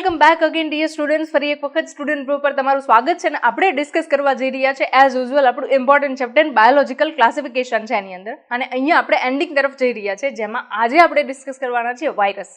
Welcome back again dear students. ફરી એક વખત સ્ટુડન્ટ બ્રો પર તમારું સ્વાગત છે અને આપણે ડિસ્કસ કરવા જઈ રહ્યા છે એઝ યુઝ્યુઅલ આપણું ઇમ્પોર્ટન્ટ ચેપ્ટર બાયોલોજિકલ ક્લાસિફિકેશન છે એની અંદર, અને અહીંયા આપણે એન્ડિંગ તરફ જઈ રહ્યા છે, જેમાં આજે આપણે ડિસ્કસ કરવાના છે વાયરસ.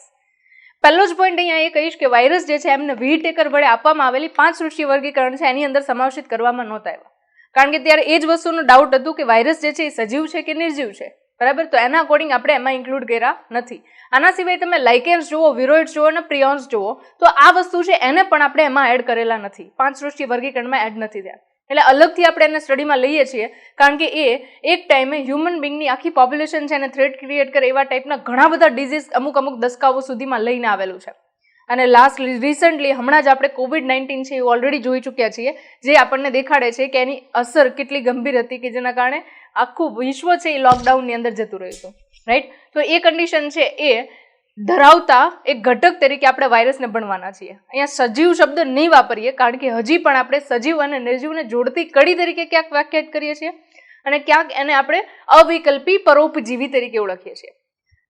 પહેલો જ પોઈન્ટ અહીંયા એ કહીશ કે વાયરસ જે છે એમને વીટેકર વડે આપવામાં આવેલી 5 સૃષ્ટિ વર્ગીકરણ છે એની અંદર સમાવેશિત કરવામાં નહોતા આવ્યા, કારણ કે ત્યારે એ જ વસ્તુનો ડાઉટ હતું કે વાયરસ જે છે એ સજીવ છે કે નિર્જીવ છે, બરાબર. તો એના અકોર્ડિંગ આપણે એમાં ઇન્ક્લુડ કર્યા નથી. આના સિવાય તમે લાઇકેન્સ જુઓ, વિરોઇડ્સ જુઓ અને પ્રિયોન્સ જુઓ તો આ વસ્તુ છે એને પણ આપણે એમાં એડ કરેલા નથી, 5 સૃષ્ટિ વર્ગીકરણમાં એડ નથી થયા. એટલે અલગથી આપણે એને સ્ટડીમાં લઈએ છીએ, કારણ કે એ એક ટાઈમે હ્યુમન બિંગની આખી પોપ્યુલેશન છે એને થ્રેટ ક્રિએટ કરે એવા ટાઈપના ઘણા બધા ડિઝીઝ અમુક દસકાઓ સુધીમાં લઈને આવેલું છે. અને લાસ્ટ રિસન્ટલી હમણાં જ આપણે COVID-19 છે એ ઓલરેડી જોઈ ચૂક્યા છીએ, જે આપણને દેખાડે છે કે એની અસર કેટલી ગંભીર હતી, કે જેના કારણે આખું વિશ્વ છે એ લોકડાઉનની અંદર જતું રહ્યું હતું, રાઈટ. તો એ કન્ડિશન છે એ ધરાવતા એક ઘટક તરીકે આપણે વાયરસને ભણવાના છીએ. અહીંયા સજીવ શબ્દ નહીં વાપરીએ, કારણ કે હજી પણ આપણે સજીવ અને નિર્જીવને જોડતી કડી તરીકે ક્યાંક વ્યાખ્યાયિત કરીએ છીએ અને ક્યાંક એને આપણે અવિકલ્પી પરોપજીવી તરીકે ઓળખીએ છીએ.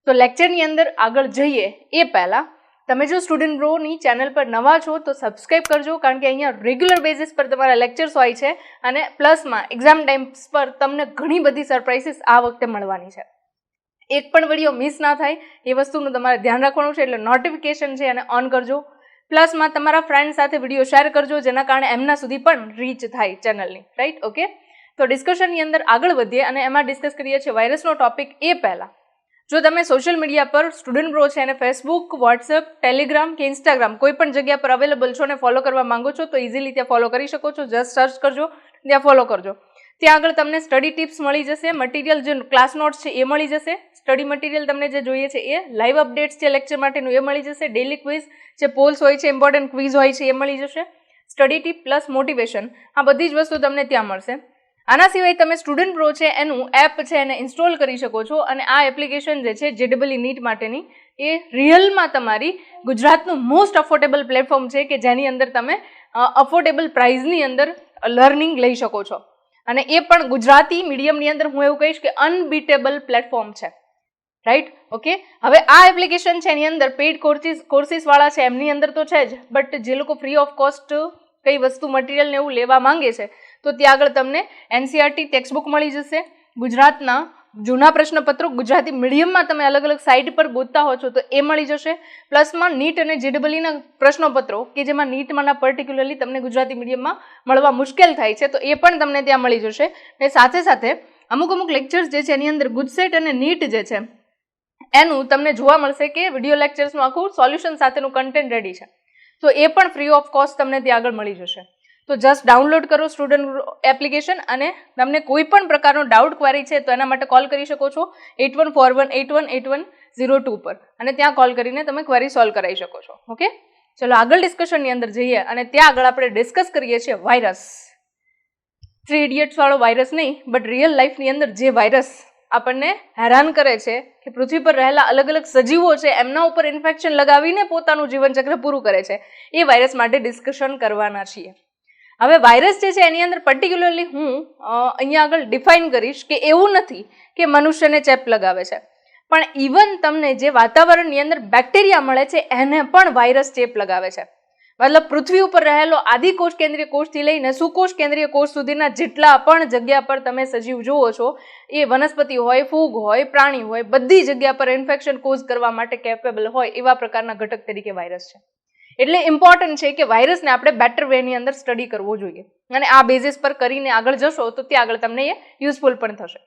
તો લેક્ચરની અંદર આગળ જઈએ એ પહેલા તમે જો સ્ટુડન્ટ બ્રોની ચેનલ પર નવા છો તો સબસ્ક્રાઇબ કરજો, કારણ કે અહીંયા રેગ્યુલર બેઝિસ પર તમારા લેક્ચર્સ હોય છે અને પ્લસમાં એક્ઝામ ટાઈમ્સ પર તમને ઘણી બધી સરપ્રાઇઝીસ આ વખતે મળવાની છે. એક પણ વિડીયો મિસ ના થાય એ વસ્તુનું તમારે ધ્યાન રાખવાનું છે, એટલે નોટિફિકેશન છે એને ઓન કરજો. પ્લસમાં તમારા ફ્રેન્ડ સાથે વિડીયો શેર કરજો, જેના કારણે એમના સુધી પણ રીચ થાય ચેનલની, રાઈટ. ઓકે, તો ડિસ્કશનની અંદર આગળ વધીએ અને એમાં ડિસ્કસ કરીએ છીએ વાયરસનો ટોપિક. એ પહેલાં જો તમે સોશિયલ મીડિયા પર સ્ટુડન્ટ બ્રો છે અને ફેસબુક, વોટ્સએપ, ટેલિગ્રામ કે ઇન્સ્ટાગ્રામ કોઈ પણ જગ્યા પર અવેલેબલ છો અને ફોલો કરવા માંગો છો તો ઇઝીલી ત્યાં ફોલો કરી શકો છો. જસ્ટ સર્ચ કરજો, ત્યાં ફોલો કરજો. ત્યાં આગળ તમને સ્ટડી ટિપ્સ મળી જશે, મટીરિયલ જે ક્લાસ નોટ્સ છે એ મળી જશે, સ્ટડી મટીરિયલ તમને જે જોઈએ છે એ, લાઈવ અપડેટ્સ છે લેક્ચર માટેનું એ મળી જશે, ડેલી ક્વિઝ જે પોલ્સ હોય છે, ઇમ્પોર્ટન્ટ ક્વિઝ હોય છે એ મળી જશે, સ્ટડી ટિપ પ્લસ મોટિવેશન, આ બધી જ વસ્તુ તમને ત્યાં મળશે. આના સિવાય તમે સ્ટુડન્ટ બ્રો છે એનું એપ છે એને ઇન્સ્ટોલ કરી શકો છો, અને આ એપ્લિકેશન જે છે JEE નીટ માટેની એ રિયલમાં તમારી ગુજરાતનું મોસ્ટ અફોર્ડેબલ પ્લેટફોર્મ છે, કે જેની અંદર તમે અફોર્ડેબલ પ્રાઇઝની અંદર લર્નિંગ લઈ શકો છો, અને એ પણ ગુજરાતી મીડિયમની અંદર. હું એવું કહીશ કે અનબીટેબલ પ્લેટફોર્મ છે, રાઈટ. ઓકે, હવે આ એપ્લિકેશન છે એની અંદર પેઇડ કોર્સિસ વાળા છે એમની અંદર તો છે જ, બટ જે લોકો ફ્રી ઓફ કોસ્ટ કઈ વસ્તુ મટીરિયલ ને એવું લેવા માંગે છે તો ત્યાં આગળ તમને NCERT ટેક્સ્ટબુક મળી જશે, ગુજરાતના જૂના પ્રશ્નપત્રો ગુજરાતી મીડિયમમાં તમે અલગ અલગ સાઇટ પર ગોતતા હો છો તો એ મળી જશે, પ્લસમાં નીટ અને JEE ના પ્રશ્નપત્રો કે જેમાં નીટમાંના પર્ટિક્યુલરલી તમને ગુજરાતી મીડિયમમાં મળવા મુશ્કેલ થાય છે તો એ પણ તમને ત્યાં મળી જશે. ને સાથે સાથે અમુક લેક્ચર્સ જે છે એની અંદર ગુજસેટ અને નીટ જે છે એનું તમને જોવા મળશે કે વિડીયો લેક્ચર્સનું આખું સોલ્યુશન સાથેનું કન્ટેન્ટ રેડી છે, તો એ પણ ફ્રી ઓફ કોસ્ટ તમને ત્યાં આગળ મળી જશે. તો જસ્ટ ડાઉનલોડ કરો સ્ટુડન્ટ એપ્લિકેશન, અને તમને કોઈ પણ પ્રકારનો ડાઉટ ક્વેરી છે તો એના માટે કોલ કરી શકો છો 8141818102 પર, અને ત્યાં કોલ કરીને તમે ક્વેરી સોલ્વ કરાવી શકો છો. ઓકે, ચલો આગળ ડિસ્કશનની અંદર જઈએ અને ત્યાં આગળ આપણે ડિસ્કસ કરીએ છીએ વાયરસ. 3 ઇડિયટ્સ વાળો વાયરસ નહીં, બટ રિયલ લાઈફની અંદર જે વાયરસ આપણને હેરાન કરે છે કે પૃથ્વી પર રહેલા અલગ અલગ સજીવો છે એમના ઉપર ઇન્ફેક્શન લગાવીને પોતાનું જીવનચક્ર પૂરું કરે છે, એ વાયરસ માટે ડિસ્કશન કરવાના છીએ. હવે વાયરસ જે છે એની અંદર પર્ટિક્યુલરલી હું અહીંયા આગળ ડિફાઇન કરીશ કે એવું નથી કે મનુષ્યને ચેપ લગાવે છે, પણ ઇવન તમને જે વાતાવરણની અંદર બેક્ટેરિયા મળે છે એને પણ વાયરસ ચેપ લગાવે છે. મતલબ પૃથ્વી ઉપર રહેલો આદિકોષ કેન્દ્રીય કોષથી લઈને સુકોષ કેન્દ્રીય કોષ સુધીના જેટલા પણ જગ્યા પર તમે સજીવ જુઓ છો, એ વનસ્પતિ હોય, ફૂગ હોય, પ્રાણી હોય, બધી જગ્યા પર ઇન્ફેક્શન કોઝ કરવા માટે કેપેબલ હોય એવા પ્રકારના ઘટક તરીકે વાયરસ છે. એટલે ઇમ્પોર્ટન્ટ છે કે વાયરસને આપણે બેટર વેની અંદર સ્ટડી કરવો જોઈએ, અને આ બેઝિસ પર કરીને આગળ જશો તો ત્યાં આગળ તમને એ યુઝફુલ પણ થશે.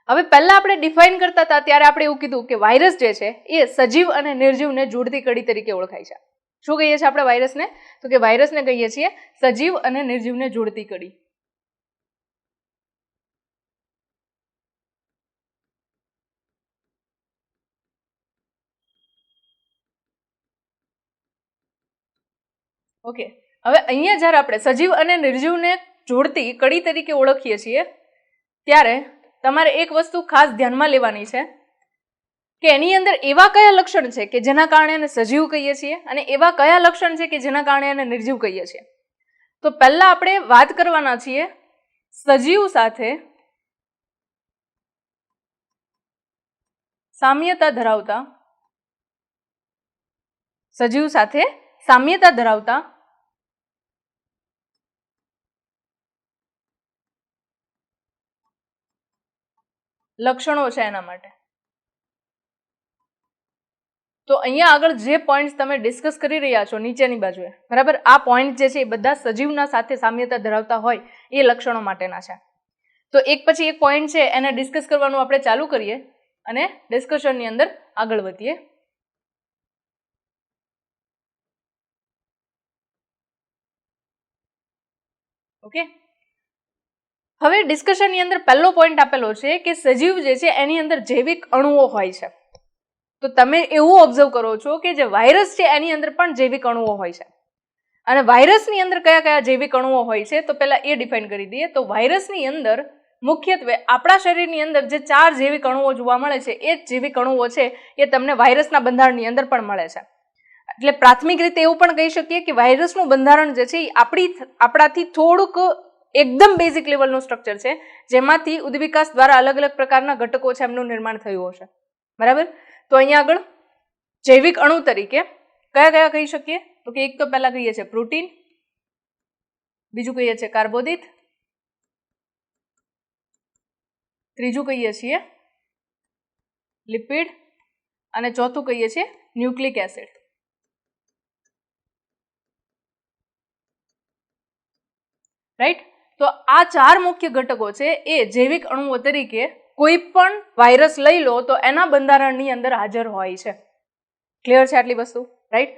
હવે પહેલા આપણે ડિફાઇન કરતા હતા ત્યારે આપણે એવું કીધું કે વાયરસ જે છે એ સજીવ અને નિર્જીવને જોડતી કડી તરીકે ઓળખાય છે. શું કહીએ છીએ આપણે વાયરસને? તો કે વાયરસને કહીએ છીએ સજીવ અને નિર્જીવને જોડતી કડી. ઓકે, હવે અહીંયા જ્યારે આપણે સજીવ અને નિર્જીવને જોડતી કડી તરીકે ઓળખીએ છીએ ત્યારે તમારે એક વસ્તુ ખાસ ધ્યાનમાં લેવાની છે કે એની અંદર એવા કયા લક્ષણ છે કે જેના કારણે એને સજીવ કહીએ છીએ, અને એવા કયા લક્ષણ છે કે જેના કારણે એને નિર્જીવ કહીએ છીએ. તો પહેલા આપણે વાત કરવાના છીએ સજીવ સાથે સામ્યતા ધરાવતા સામ્યતા ધરાવતા લક્ષણો છે એના માટે. તો અહીંયા આગળ જે પોઈન્ટ્સ તમે ડિસ્કસ કરી રહ્યા છો નીચેની બાજુએ, બરાબર, આ પોઈન્ટ જે છે એ બધા સજીવના સાથે સામ્યતા ધરાવતા હોય એ લક્ષણો માટેના છે. તો એક પછી એક પોઈન્ટ છે એને ડિસ્કસ કરવાનું આપણે ચાલુ કરીએ અને ડિસ્કશનની અંદર આગળ વધીએ. ઓકે, હવે ડિસ્કશનની અંદર પહેલો પોઈન્ટ આપેલો છે કે સજીવ જે છે એની અંદર જૈવિક અણુઓ હોય છે. તો તમે એવું ઓબ્ઝર્વ કરો છો કે જે વાયરસ છે એની અંદર પણ જૈવિક અણુઓ હોય છે. અને વાયરસની અંદર કયા કયા જૈવિક અણુઓ હોય છે તો પહેલા એ ડિફાઇન કરી દઈએ. તો વાયરસની અંદર મુખ્યત્વે આપણા શરીરની અંદર જે 4 જૈવિક અણુઓ જોવા મળે છે એ જ જૈવિક અણુઓ છે એ તમને વાયરસના બંધારણની અંદર પણ મળે છે. એટલે પ્રાથમિક રીતે એવું પણ કહી શકીએ કે વાયરસનું બંધારણ જે છે એ આપણાથી થોડુંક એકદમ બેઝિક લેવલનું સ્ટ્રક્ચર છે, જેમાંથી ઉદ્વિકાસ દ્વારા અલગ અલગ પ્રકારના ઘટકો છે એમનું નિર્માણ થયું હશે. બરાબર, તો અહીંયા આગળ જૈવિક અણુ તરીકે કયા કયા કહી શકીએ તો કે એક તો પહેલા કહીએ છીએ પ્રોટીન, બીજું કહીએ છીએ કાર્બોદિત, ત્રીજું કહીએ છીએ લિપિડ અને ચોથું કહીએ છીએ ન્યુક્લિક એસિડ. રાઈટ, તો આ 4 મુખ્ય ઘટકો છે એ જૈવિક અણુઓ તરીકે કોઈ પણ વાયરસ લઈ લો તો એના બંધારણની અંદર હાજર હોય છે. ક્લિયર છે આટલી વસ્તુ? રાઈટ,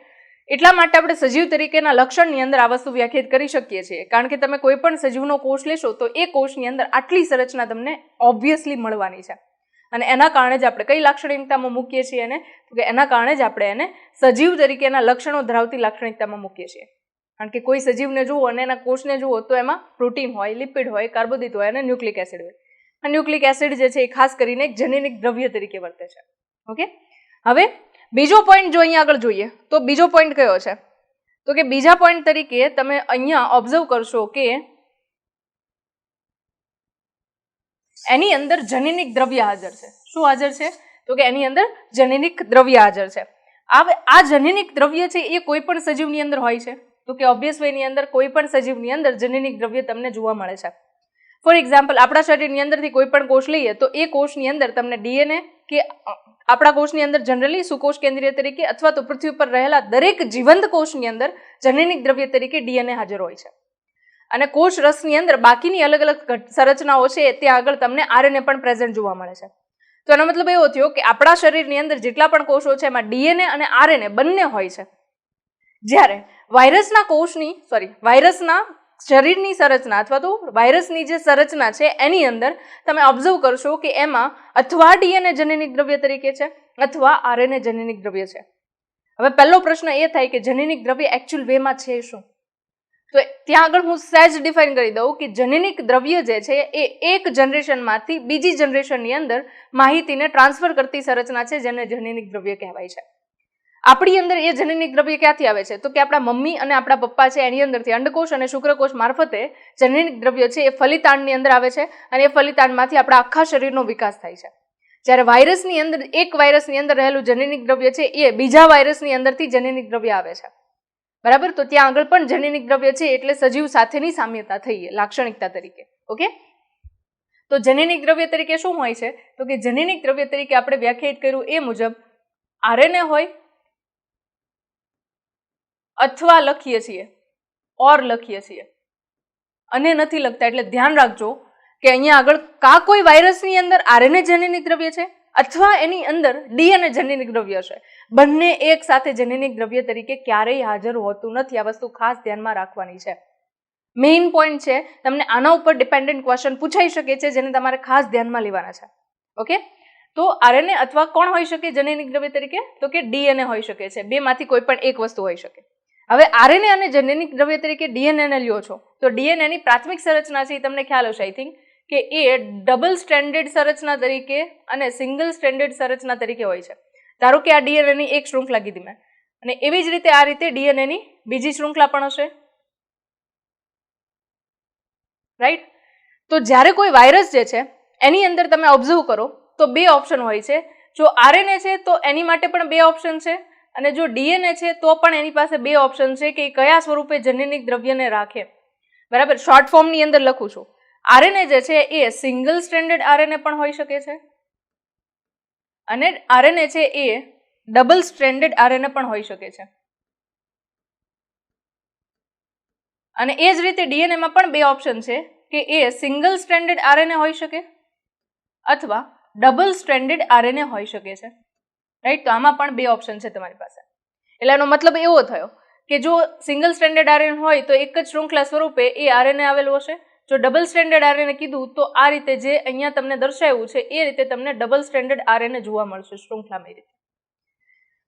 એટલા માટે આપણે સજીવ તરીકેના લક્ષણની અંદર આ વસ્તુ વ્યાખ્યાયિત કરી શકીએ છીએ, કારણ કે તમે કોઈ પણ સજીવનો કોષ લેશો તો એ કોષની અંદર આટલી સંરચના તમને ઓબ્વિયસલી મળવાની છે. અને એના કારણે જ આપણે કઈ લાક્ષણિકતામાં મૂકીએ છીએ એને તો કે એના કારણે જ આપણે એને સજીવ તરીકેના લક્ષણો ધરાવતી લાક્ષણિકતામાં મૂકીએ છીએ. કારણ કે કોઈ સજીવને જુઓ અને એના કોષને જુઓ તો એમાં પ્રોટીન હોય, લિપિડ હોય, કાર્બોદિત હોય અને ન્યુક્લિક એસિડ હોય. ન્યુક્લિક એસિડ જે છે એ ખાસ કરીને એક જનીનિક દ્રવ્ય તરીકે વર્તે છે. ઓકે, હવે બીજો પોઈન્ટ જો અહીંયા આગળ જોઈએ તો બીજો પોઈન્ટ કયો છે તો કે બીજા પોઈન્ટ તરીકે તમે અહીંયા ઓબ્ઝર્વ કરશો કે એની અંદર જનીનિક દ્રવ્ય હાજર છે. શું હાજર છે તો કે એની અંદર જનીનિક દ્રવ્ય હાજર છે. આ જનીનિક દ્રવ્ય છે એ કોઈ પણ સજીવની અંદર હોય છે તો કે ઓબ્વિયસ વે ની અંદર કોઈ પણ સજીવની અંદર જનીનિક દ્રવ્ય તમને જોવા મળે છે. ફોર એક્ઝામ્પલ, આપણા શરીરની અંદરથી કોઈ પણ કોષ લઈએ તો એ કોષની અંદર તમને ડીએનએ કે આપણા કોષની અંદર જનરલી સુકોષ કેન્દ્રીય તરીકે અથવા તો પૃથ્વી પર રહેલા દરેક જીવંત કોષની અંદર જનીનિક દ્રવ્ય તરીકે ડીએનએ હાજર હોય છે. અને કોષ રસની અંદર બાકીની અલગ અલગ સંરચનાઓ છે ત્યાં આગળ તમને આરએનએ પણ પ્રેઝન્ટ જોવા મળે છે. તો એનો મતલબ એવો થયો કે આપણા શરીરની અંદર જેટલા પણ કોષો છે એમાં ડીએનએ અને આરએનએ બંને હોય છે. જ્યારે વાયરસના શરીરની સંરચના અથવા તો વાયરસની જે સંરચના છે એની અંદર તમે ઓબ્ઝર્વ કરશો કે એમાં અથવા ડીએનએ જનીનિક દ્રવ્ય તરીકે છે અથવા આરએનએ જનીનિક દ્રવ્ય છે. હવે પહેલો પ્રશ્ન એ થાય કે જનીનિક દ્રવ્ય એકચ્યુઅલ વેમાં છે શું? તો ત્યાં આગળ હું સહેજ ડિફાઇન કરી દઉં કે જનીનિક દ્રવ્ય જે છે એ એક જનરેશનમાંથી બીજી જનરેશનની અંદર માહિતીને ટ્રાન્સફર કરતી સંરચના છે જેને જનીનિક દ્રવ્ય કહેવાય છે. આપણી અંદર એ જનીનિક દ્રવ્ય ક્યાંથી આવે છે તો કે આપણા મમ્મી અને આપણા પપ્પા છે એની અંદરથી અંડકોષ અને શુક્રકોષ મારફતે જનીનિક દ્રવ્ય છે એ ફલિતાંડની અંદર આવે છે અને એ ફલિતાંડમાંથી આપણા આખા શરીરનો વિકાસ થાય છે. જ્યારે વાયરસની અંદર એક વાયરસની અંદર રહેલું જનીનિક દ્રવ્ય છે એ બીજા વાયરસની અંદરથી જનીનિક દ્રવ્ય આવે છે. બરાબર, તો ત્યાં આગળ પણ જનીનિક દ્રવ્ય છે એટલે સજીવ સાથેની સામ્યતા થઈ લાક્ષણિકતા તરીકે. ઓકે, તો જનીનિક દ્રવ્ય તરીકે શું હોય છે તો કે જનીનિક દ્રવ્ય તરીકે આપણે વ્યાખ્યાયિત કર્યું એ મુજબ આરએનએ હોય અથવા લખીએ છીએ અને નથી લખતા, એટલે ધ્યાન રાખજો કે અહીંયા આગળ કોઈ વાયરસની અંદર આરએનએ જનીનિક દ્રવ્ય છે અથવા એની અંદર ડીએનએ જનીનિક દ્રવ્ય છે. બંને એક સાથે જનીનિક દ્રવ્ય તરીકે ક્યારેય હાજર હોતું નથી. આ વસ્તુ ખાસ ધ્યાનમાં રાખવાની છે. મેઇન પોઈન્ટ છે, તમને આના ઉપર ડિપેન્ડન્ટ ક્વેશ્ચન પૂછાઈ શકે છે જેને તમારે ખાસ ધ્યાનમાં લેવાના છે. ઓકે, તો આરએનએ અથવા કોણ હોઈ શકે જનીનિક દ્રવ્ય તરીકે તો કે ડીએનએ હોઈ શકે છે. બેમાંથી કોઈ પણ એક વસ્તુ હોઈ શકે. હવે આરએનએ અને જનીનિક દ્રવ્ય તરીકે ડીએનએ ને લ્યો છો તો ડીએનએ ની પ્રાથમિક સંરચના છે એ તમને ખ્યાલ હશે આઈ થિંક કે એ ડબલ સ્ટ્રેન્ડેડ સંરચના તરીકે અને સિંગલ સ્ટ્રેન્ડેડ સંરચના તરીકે હોય છે. ધારો કે આ ડીએનએ ની એક શૃંખલા કીધી મેં અને એવી જ રીતે આ રીતે ડીએનએ ની બીજી શૃંખલા પણ હશે. રાઈટ, તો જ્યારે કોઈ વાયરસ જે છે એની અંદર તમે ઓબ્ઝર્વ કરો તો બે ઓપ્શન હોય છે. જો આરએનએ છે તો એની માટે પણ બે ઓપ્શન છે અને જો ડીએનએ છે તો પણ એની પાસે બે ઓપ્શન છે કે કયા સ્વરૂપે જનીનિક દ્રવ્યને રાખે, બરાબર. શોર્ટ ફોર્મની અંદર લખું છું. આરએનએ જે છે એ સિંગલ સ્ટ્રેન્ડેડ આરએનએ પણ હોઈ શકે છે અને આરએનએ છે એ ડબલ સ્ટ્રેન્ડેડ આરએનએ પણ હોઈ શકે છે. અને એ જ રીતે ડીએનએમાં પણ બે ઓપ્શન છે કે એ સિંગલ સ્ટ્રેન્ડેડ આરએનએ હોઈ શકે અથવા ડબલ સ્ટ્રેન્ડેડ આરએનએ હોઈ શકે છે, રાઈટ. તો આમાં પણ બે ઓપ્શન છે તમારી પાસે. એટલે એનો મતલબ એવો થયો કે જો સિંગલ સ્ટ્રેન્ડેડ આરએનએ હોય તો એક જ શૃંખલા સ્વરૂપે એ આરએનએ આવેલું હશે. જો ડબલ સ્ટ્રેન્ડેડ આરએનએ કીધું તો આ રીતે જે અહીંયા તમને દર્શાવ્યું છે એ રીતે તમને ડબલ સ્ટ્રેન્ડેડ આરએનએ જોવા મળશે શૃંખલામાં. રીતે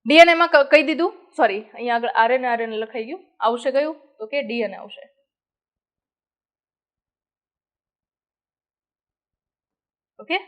ડીએનએમાં કહી દીધું, સોરી અહીંયા આગળ આરએનએ લખાઈ ગયું, આવશે કયું તો કે ડીએનએ આવશે. ઓકે,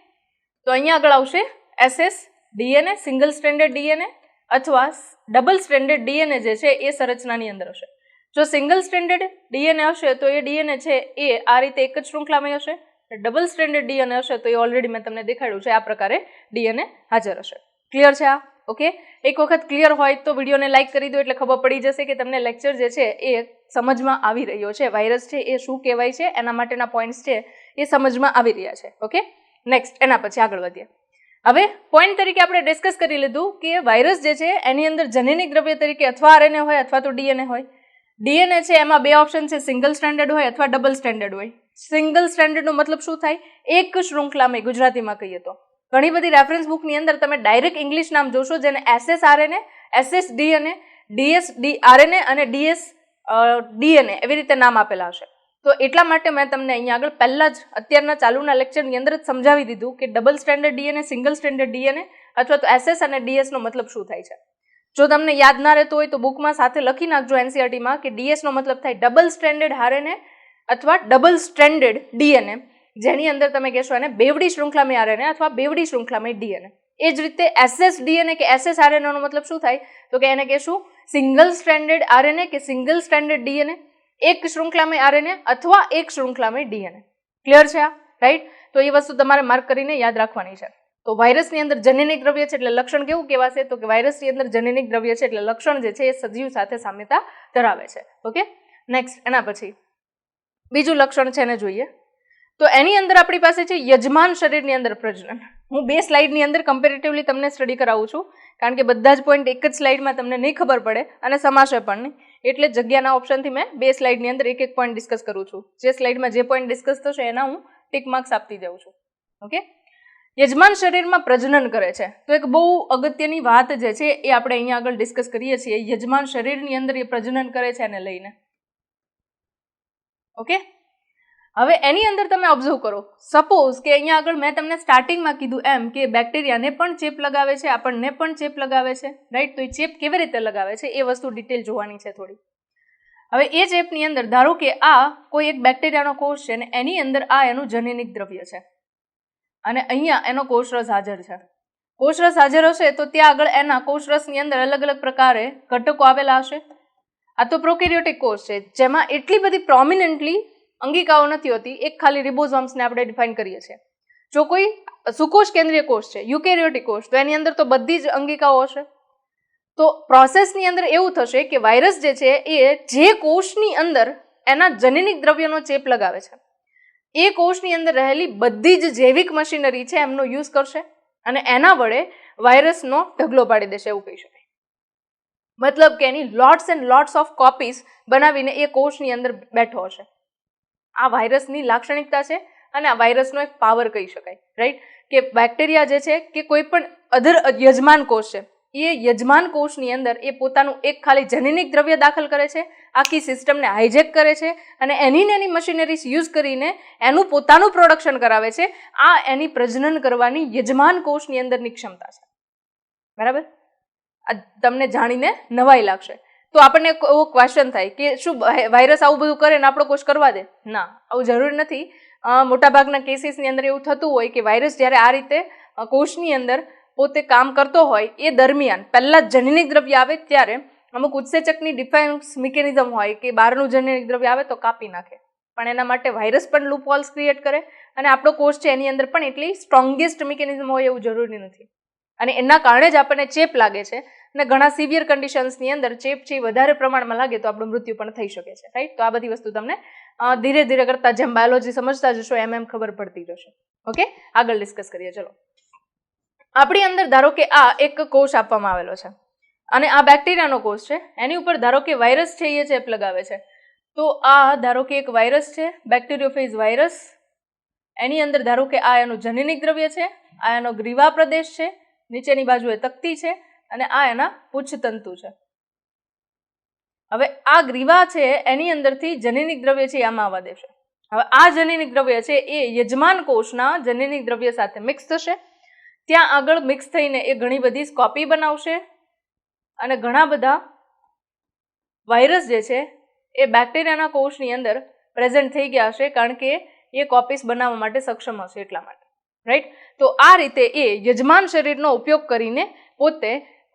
તો અહીંયા આગળ આવશે SS DNA, single stranded DNA અથવા ડબલ સ્ટ્રેન્ડેડ ડીએનએ જે છે એ સંરચનાની અંદર હશે. જો સિંગલ સ્ટ્રેન્ડેડ ડીએનએ હશે તો એ ડીએનએ છે એ આ રીતે એક જ શૃંખલામાં હશે. ડબલ સ્ટ્રેન્ડેડ ડીએનએ હશે તો એ ઓલરેડી મેં તમને દેખાડ્યું છે આ પ્રકારે ડીએનએ હાજર હશે. ક્લિયર છે આ? ઓકે, એક વખત ક્લિયર હોય તો વિડીયોને લાઇક કરી દો એટલે ખબર પડી જશે કે તમને લેક્ચર જે છે એ સમજમાં આવી રહ્યો છે. વાયરસ છે એ શું કહેવાય છે એના માટેના પોઈન્ટ્સ છે એ સમજમાં આવી રહ્યા છે. ઓકે, નેક્સ્ટ એના પછી આગળ વધીએ. હવે પોઈન્ટ તરીકે આપણે ડિસ્કસ કરી લીધું કે વાયરસ જે છે એની અંદર જનીનિક દ્રવ્ય તરીકે અથવા આરએનએ હોય અથવા તો ડીએનએ હોય. ડીએનએ છે એમાં બે ઓપ્શન છે, સિંગલ સ્ટ્રેન્ડેડ હોય અથવા ડબલ સ્ટ્રેન્ડેડ હોય. સિંગલ સ્ટ્રેન્ડેડનો મતલબ શું થાય? એક શૃંખલામાં, ગુજરાતીમાં કહીએ તો. ઘણી બધી રેફરન્સ બુકની અંદર તમે ડાયરેક્ટ ઇંગ્લિશ નામ જોશો જેને SS RNA, SS DNA, DS RNA અને ડીએસ ડીએનએ એવી રીતે નામ આપેલા હશે. તો એટલા માટે મેં તમને અહીંયા આગળ પહેલા જ અત્યારના ચાલુના લેક્ચરની અંદર જ સમજાવી દીધું કે double stranded DNA, single stranded DNA અથવા તો એસએસ અને ડીએસનો મતલબ શું થાય છે. જો તમને યાદ ના રહેતો હોય તો બુકમાં સાથે લખી નાખજો એનસીઆરટીમાં કે ડીએસનો મતલબ થાય ડબલ સ્ટ્રેન્ડેડ આરએનએ અથવા ડબલ સ્ટ્રેન્ડેડ ડીએનએ, જેની અંદર તમે કહેશો એને બેવડી શૃંખલામાં આરએનએ અથવા બેવડી શૃંખલામાં ડીએનએ. એ જ રીતે એસએસ ડીએનએ કે એસએસ આરએનએ નો મતલબ શું થાય તો કે એને કહેશું સિંગલ સ્ટ્રેન્ડેડ આરએનએ કે સિંગલ સ્ટ્રેન્ડેડ ડીએનએ, એક શૃંખલામાં આરએનએ અથવા એક શૃંખલામાં ડીએનએ. ક્લિયર છે આ? રાઈટ. તો એ વસ્તુ તમારે માર્ક કરીને યાદ રાખવાની છે. તો વાયરસની અંદર જનીનિક દ્રવ્ય છે એટલે લક્ષણ કેવું કહેવાશે તો કે વાયરસની અંદર જનીનિક દ્રવ્ય છે એટલે લક્ષણ જે છે એ સજીવ સાથે સામ્યતા ધરાવે છે. ઓકે, નેક્સ્ટ એના પછી બીજું લક્ષણ છે એને જોઈએ. તો એની અંદર આપણી પાસે છે યજમાન શરીરની અંદર પ્રજનન. હું બે સ્લાઇડની અંદર કમ્પેરેટિવલી તમને સ્ટડી કરાવું છું કારણ કે બધા જ પોઈન્ટ એક જ સ્લાઇડમાં તમને નહીં ખબર પડે અને સમાશે પણ નહીં, એટલે જગ્યાના ઓપ્શનથી મેં બે સ્લાઇડની અંદર એક એક પોઈન્ટ ડિસ્કસ કરું છું. જે સ્લાઇડમાં જે પોઈન્ટ ડિસ્કસ થશે એના હું ટિક માર્ક્સ આપતી જાઉં છું. ઓકે, યજમાન શરીરમાં પ્રજનન કરે છે તો એક બહુ અગત્યની વાત જે છે એ આપણે અહીંયા આગળ ડિસ્કસ કરીએ છીએ. યજમાન શરીરની અંદર એ પ્રજનન કરે છે એને લઈને. ઓકે, હવે એની અંદર તમે ઓબ્ઝર્વ કરો, સપોઝ કે અહીંયા આગળ મેં તમને સ્ટાર્ટિંગમાં કીધું એમ કે બેક્ટેરિયાને પણ ચેપ લગાવે છે, આપણને પણ ચેપ લગાવે છે, રાઈટ. તો એ ચેપ કેવી રીતે લગાવે છે એ વસ્તુ ડિટેલ જોવાની છે થોડી. હવે એ ચેપની અંદર ધારો કે આ કોઈ એક બેક્ટેરિયાનો કોષ છે અને એની અંદર આ એનું જનીનિક દ્રવ્ય છે અને અહીંયા એનો કોષરસ હાજર છે. કોષરસ હાજર હશે તો ત્યાં આગળ એના કોષરસની અંદર અલગ અલગ પ્રકારે ઘટકો આવેલા હશે. આ તો પ્રોકેરિયોટિક કોષ છે જેમાં એટલી બધી પ્રોમિનન્ટલી અંગિકાઓ નથી હોતી, એક ખાલી રિબોઝોમ્સને આપણે ડિફાઇન કરીએ છીએ. જો કોઈ સુકોષ કેન્દ્રીય કોષ છે, યુકેરિયોટિક કોષ, તો એની અંદર તો બધી જ અંગિકાઓ હશે. તો પ્રોસેસની અંદર એવું થશે કે વાયરસ જે છે એ જે કોષની અંદર એના જનીનિક દ્રવ્યનો ચેપ લગાવે છે એ કોષની અંદર રહેલી બધી જ જૈવિક મશીનરી છે એમનો યુઝ કરશે અને એના વડે વાયરસનો ઢગલો પાડી દેશે એવું કહી શકાય. મતલબ કે એની lots and lots of copies બનાવીને એ કોષની અંદર બેઠો હશે. આ વાયરસની લાક્ષણિકતા છે અને આ વાયરસનો એક પાવર કહી શકાય, રાઈટ. કે બેક્ટેરિયા જે છે કે કોઈ પણ અધર યજમાન કોષ છે એ યજમાન કોષની અંદર એ પોતાનું એક ખાલી જનીનિક દ્રવ્ય દાખલ કરે છે, આખી સિસ્ટમને હાઇજેક કરે છે અને એની મશીનરીઝ યુઝ કરીને એનું પોતાનું પ્રોડક્શન કરાવે છે. આ એની પ્રજનન કરવાની યજમાન કોષની અંદરની ક્ષમતા છે. બરાબર? આ તમને જાણીને નવાઈ લાગશે. તો આપણને એવો ક્વેશ્ચન થાય કે શું વાયરસ આવું બધું કરે ને આપણો કોષ કરવા દે? ના, આવું જરૂરી નથી. મોટાભાગના કેસીસની અંદર એવું થતું હોય કે વાયરસ જ્યારે આ રીતે કોષની અંદર પોતે કામ કરતો હોય એ દરમિયાન પહેલા જનીનિક દ્રવ્ય આવે ત્યારે અમુક ઉત્સેચકની ડિફેન્સ મિકેનિઝમ હોય કે બહારનું જનીનિક દ્રવ્ય આવે તો કાપી નાખે, પણ એના માટે વાયરસ પણ લૂપહોલ્સ ક્રિએટ કરે અને આપણો કોષ છે એની અંદર પણ એટલી સ્ટ્રોંગેસ્ટ મિકેનિઝમ હોય એવું જરૂરી નથી અને એના કારણે જ આપણને ચેપ લાગે છે અને ઘણા સિવિયર કન્ડિશન્સની અંદર ચેપ છે વધારે પ્રમાણમાં લાગે તો આપણું મૃત્યુ પણ થઈ શકે છે, રાઈટ. તો આ બધી વસ્તુ તમને ધીરે ધીરે કરતા જેમ બાયોલોજી સમજતા જશો એમ ખબર પડતી જશે. ઓકે, આગળ ડિસ્કસ કરીએ. ચલો, આપણી અંદર ધારો કે આ એક કોષ આપવામાં આવેલો છે અને આ બેક્ટેરિયાનો કોષ છે, એની ઉપર ધારો કે વાયરસ છે એ ચેપ લગાવે છે. તો આ ધારો કે એક વાયરસ છે, બેક્ટેરિયોફેજ વાયરસ. એની અંદર ધારો કે આ એનું જનીનિક દ્રવ્ય છે, આ એનો ગ્રીવા પ્રદેશ છે, નીચેની બાજુએ તકતી છે અને આ એના પુચ્છતંતુ છે. હવે આ ગ્રીવા છે એની અંદરથી જનીનિક દ્રવ્ય છે આમાં આવવા દેશે. હવે આ જનીનિક દ્રવ્ય છે એ યજમાન કોષના જનીનિક દ્રવ્ય સાથે મિક્સ થશે. ત્યાં આગળ મિક્સ થઈને એ ઘણી બધી સ્કોપી બનાવશે અને ઘણા બધા વાયરસ જે છે એ બેક્ટેરિયાના કોષની અંદર પ્રેઝન્ટ થઈ ગયા હશે, કારણ કે એ કોપીસ બનાવવા માટે સક્ષમ હશે એટલા માટે, રાઈટ. તો આ રીતે એ યજમાન શરીરનો ઉપયોગ કરીને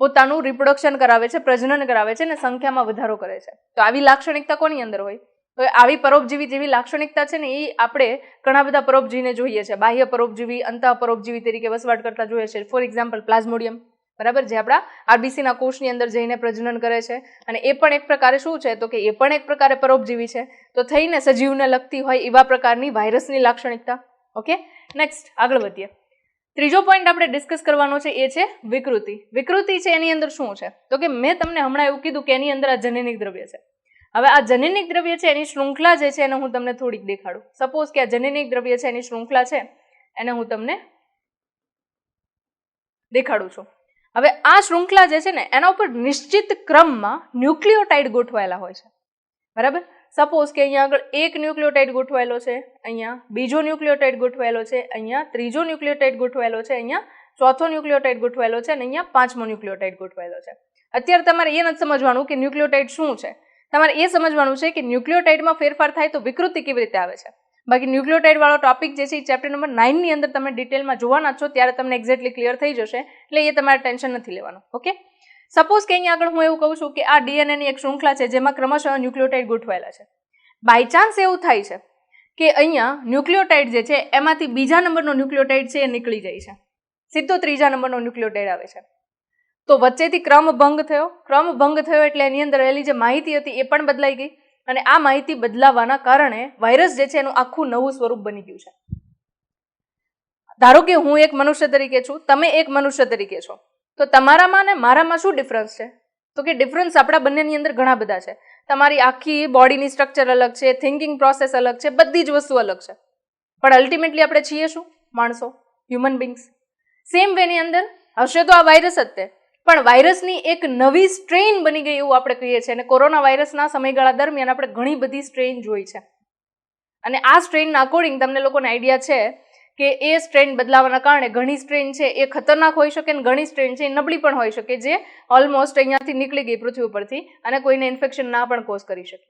પોતાનું રિપ્રોડક્શન કરાવે છે, પ્રજનન કરાવે છે અને સંખ્યામાં વધારો કરે છે. તો આવી લાક્ષણિકતા કોની અંદર હોય? તો આવી પરોપજીવી જેવી લાક્ષણિકતા છે ને એ આપણે ઘણા બધા પરોપજીવીને જોઈએ છે. બાહ્ય પરોપજીવી, અંતઃ પરોપજીવી તરીકે વસવાટ કરતા જોઈએ છે. ફોર એક્ઝામ્પલ પ્લાઝ્મોડિયમ, બરાબર, જે આપણા આરબીસીના કોષની અંદર જઈને પ્રજનન કરે છે અને એ પણ એક પ્રકારે શું છે તો કે એ પણ એક પ્રકારે પરોપજીવી છે. તો થઈને સજીવને લગતી હોય એવા પ્રકારની વાયરસની લાક્ષણિકતા. ઓકે, નેક્સ્ટ આગળ વધીએ. ત્રીજો પોઈન્ટ આપણે ડિસ્કસ કરવાનો છે એ છે વિકૃતિ. વિકૃતિ છે એની અંદર શું છે તો કે મેં તમને હમણાં એવું કીધું કે એની અંદર આ જનીનિક દ્રવ્ય છે. હવે આ જનીનિક દ્રવ્ય છે એની શૃંખલા જે છે એને હું તમને થોડીક દેખાડું. સપોઝ કે આ જનીનિક દ્રવ્ય છે એની શૃંખલા છે એને હું તમને દેખાડું છું. હવે આ શૃંખલા જે છે ને એના ઉપર નિશ્ચિત ક્રમમાં ન્યુક્લિયોટાઇડ ગોઠવાયેલા હોય છે, બરાબર. સપોઝ કે અહીંયા આગળ એક ન્યુક્લિયોટાઇડ ગોઠવાયેલો છે, અહીંયા બીજો ન્યુક્લિયોટાઇડ ગોઠવાયેલો છે, અહીંયા ત્રીજો ન્યુક્લિયોટાઇડ ગોઠવાયેલો છે, અહીંયા ચોથો ન્યુક્લિયોટાઇડ ગોઠવાયેલો છે અને અહીંયા પાંચમો ન્યુક્લિયોટાઇડ ગોઠવાયેલો છે. અત્યારે તમારે એ નથી સમજવાનું કે ન્યુક્લિયોટાઇડ શું છે, તમારે એ સમજવાનું છે કે ન્યુક્લિયોટાઇડમાં ફેરફાર થાય તો વિકૃતિ કેવી રીતે આવે છે. બાકી ન્યુક્લિયોટાઇડ વાળો ટોપિક જે છે એ ચેપ્ટર નંબર 9 ની અંદર તમે ડિટેલમાં જોવાના છો, ત્યારે તમને એક્ઝેક્ટલી ક્લિયર થઈ જશે, એટલે એ તમારે ટેન્શન નથી લેવાનું. ઓકે, સપોઝ કે અહીંયા આગળ હું એવું કહું છું કે આ ડીએનએની એક શૃંખલા છે જેમાં ક્રમશઃ ન્યુક્લિયોટાઇડ ગોઠવાયેલા છે. બાય ચાન્સ એવું થાય છે કે અહીંયા ન્યુક્લિયોટાઇડ જે છે એમાંથી બીજા નંબરનો ન્યુક્લિયોટાઇડ છે એ નીકળી જાય છે, સીધો ત્રીજા નંબરનો ન્યુક્લિયોટાઇડ આવે છે. તો વચ્ચેથી ક્રમભંગ થયો એટલે એની અંદર રહેલી જે માહિતી હતી એ પણ બદલાઈ ગઈ અને આ માહિતી બદલાવાના કારણે વાયરસ જે છે એનું આખું નવું સ્વરૂપ બની ગયું છે. ધારો કે હું એક મનુષ્ય તરીકે છું, તમે એક મનુષ્ય તરીકે છો, તો તમારામાં ને મારામાં શું ડિફરન્સ છે તો કે ડિફરન્સ આપણા બંનેની અંદર ઘણા બધા છે. તમારી આખી બોડીની સ્ટ્રક્ચર અલગ છે, થિંકિંગ પ્રોસેસ અલગ છે, બધી જ વસ્તુ અલગ છે, પણ અલ્ટિમેટલી આપણે છીએ શું? માણસો, હ્યુમન બીંગ્સ. સેમ વેની અંદર હશે તો આ વાયરસ જ તે, પણ વાયરસની એક નવી સ્ટ્રેઇન બની ગઈ એવું આપણે કહીએ છીએ. અને કોરોના વાયરસના સમયગાળા દરમિયાન આપણે ઘણી બધી સ્ટ્રેઇન જોઈ છે અને આ સ્ટ્રેઇનના અકોર્ડિંગ તમને લોકોને આઈડિયા છે કે એ સ્ટ્રેઇન બદલાવાના કારણે ઘણી સ્ટ્રેઇન છે એ ખતરનાક હોઈ શકે અને ઘણી સ્ટ્રેઇન છે એ નબળી પણ હોઈ શકે, જે ઓલમોસ્ટ અહીંયાથી નીકળી ગઈ પૃથ્વી પરથી અને કોઈને ઇન્ફેક્શન ના પણ કોઝ કરી શકે.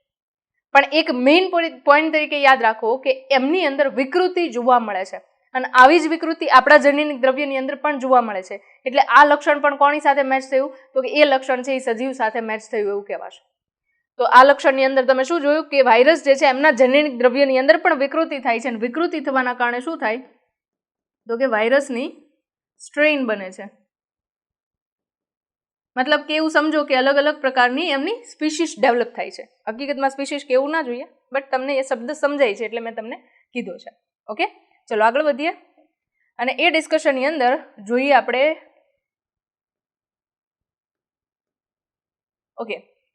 પણ એક મેઇન પોઈન્ટ તરીકે યાદ રાખો કે એમની અંદર વિકૃતિ જોવા મળે છે અને આવી જ વિકૃતિ આપણા જનીનિક દ્રવ્યની અંદર પણ જોવા મળે છે. એટલે આ લક્ષણ પણ કોની સાથે મેચ થયું તો કે એ લક્ષણ છે એ સજીવ સાથે મેચ થયું એવું કહેવાશે. તો આ લક્ષણની અંદર તમે શું જોયું કે વાયરસ જે છે એમના જનીનિક દ્રવ્યની અંદર પણ વિકૃતિ થાય છે અને વિકૃતિ થવાના કારણે શું થાય તો કે વાયરસની સ્ટ્રેઇન બને છે. મતલબ કે એવું સમજો કે અલગ અલગ પ્રકારની એમની સ્પીસીસ ડેવલપ થાય છે. હકીકતમાં સ્પીસીસ કેવું ના જોઈએ, બટ તમને એ શબ્દ સમજાય છે એટલે મેં તમને કીધો છે. ઓકે, ચલો આગળ વધીએ અને એ ડિસ્કશનની અંદર જોઈએ આપણે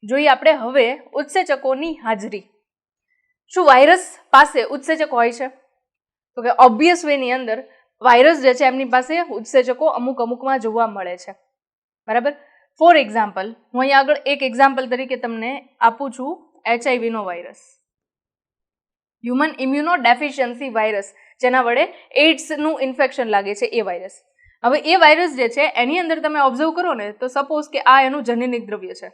જોઈએ આપણે હવે ઉત્સેચકોની હાજરી. શું વાયરસ પાસે ઉત્સેચક હોય છે તો કે ઓબ્વિયસ વેની અંદર વાયરસ જે છે એમની પાસે ઉત્સેચકો અમુકમાં જોવા મળે છે, બરાબર. ફોર એક્ઝામ્પલ હું અહીંયા આગળ એક એક્ઝામ્પલ તરીકે તમને આપું છું, HIV નો virus, human immunodeficiency virus, જેના વડે એઇડ્સનું ઇન્ફેક્શન લાગે છે એ વાયરસ. હવે એ વાયરસ જે છે એની અંદર તમે ઓબ્ઝર્વ કરો ને તો સપોઝ કે આ એનું જનીનિક દ્રવ્ય છે,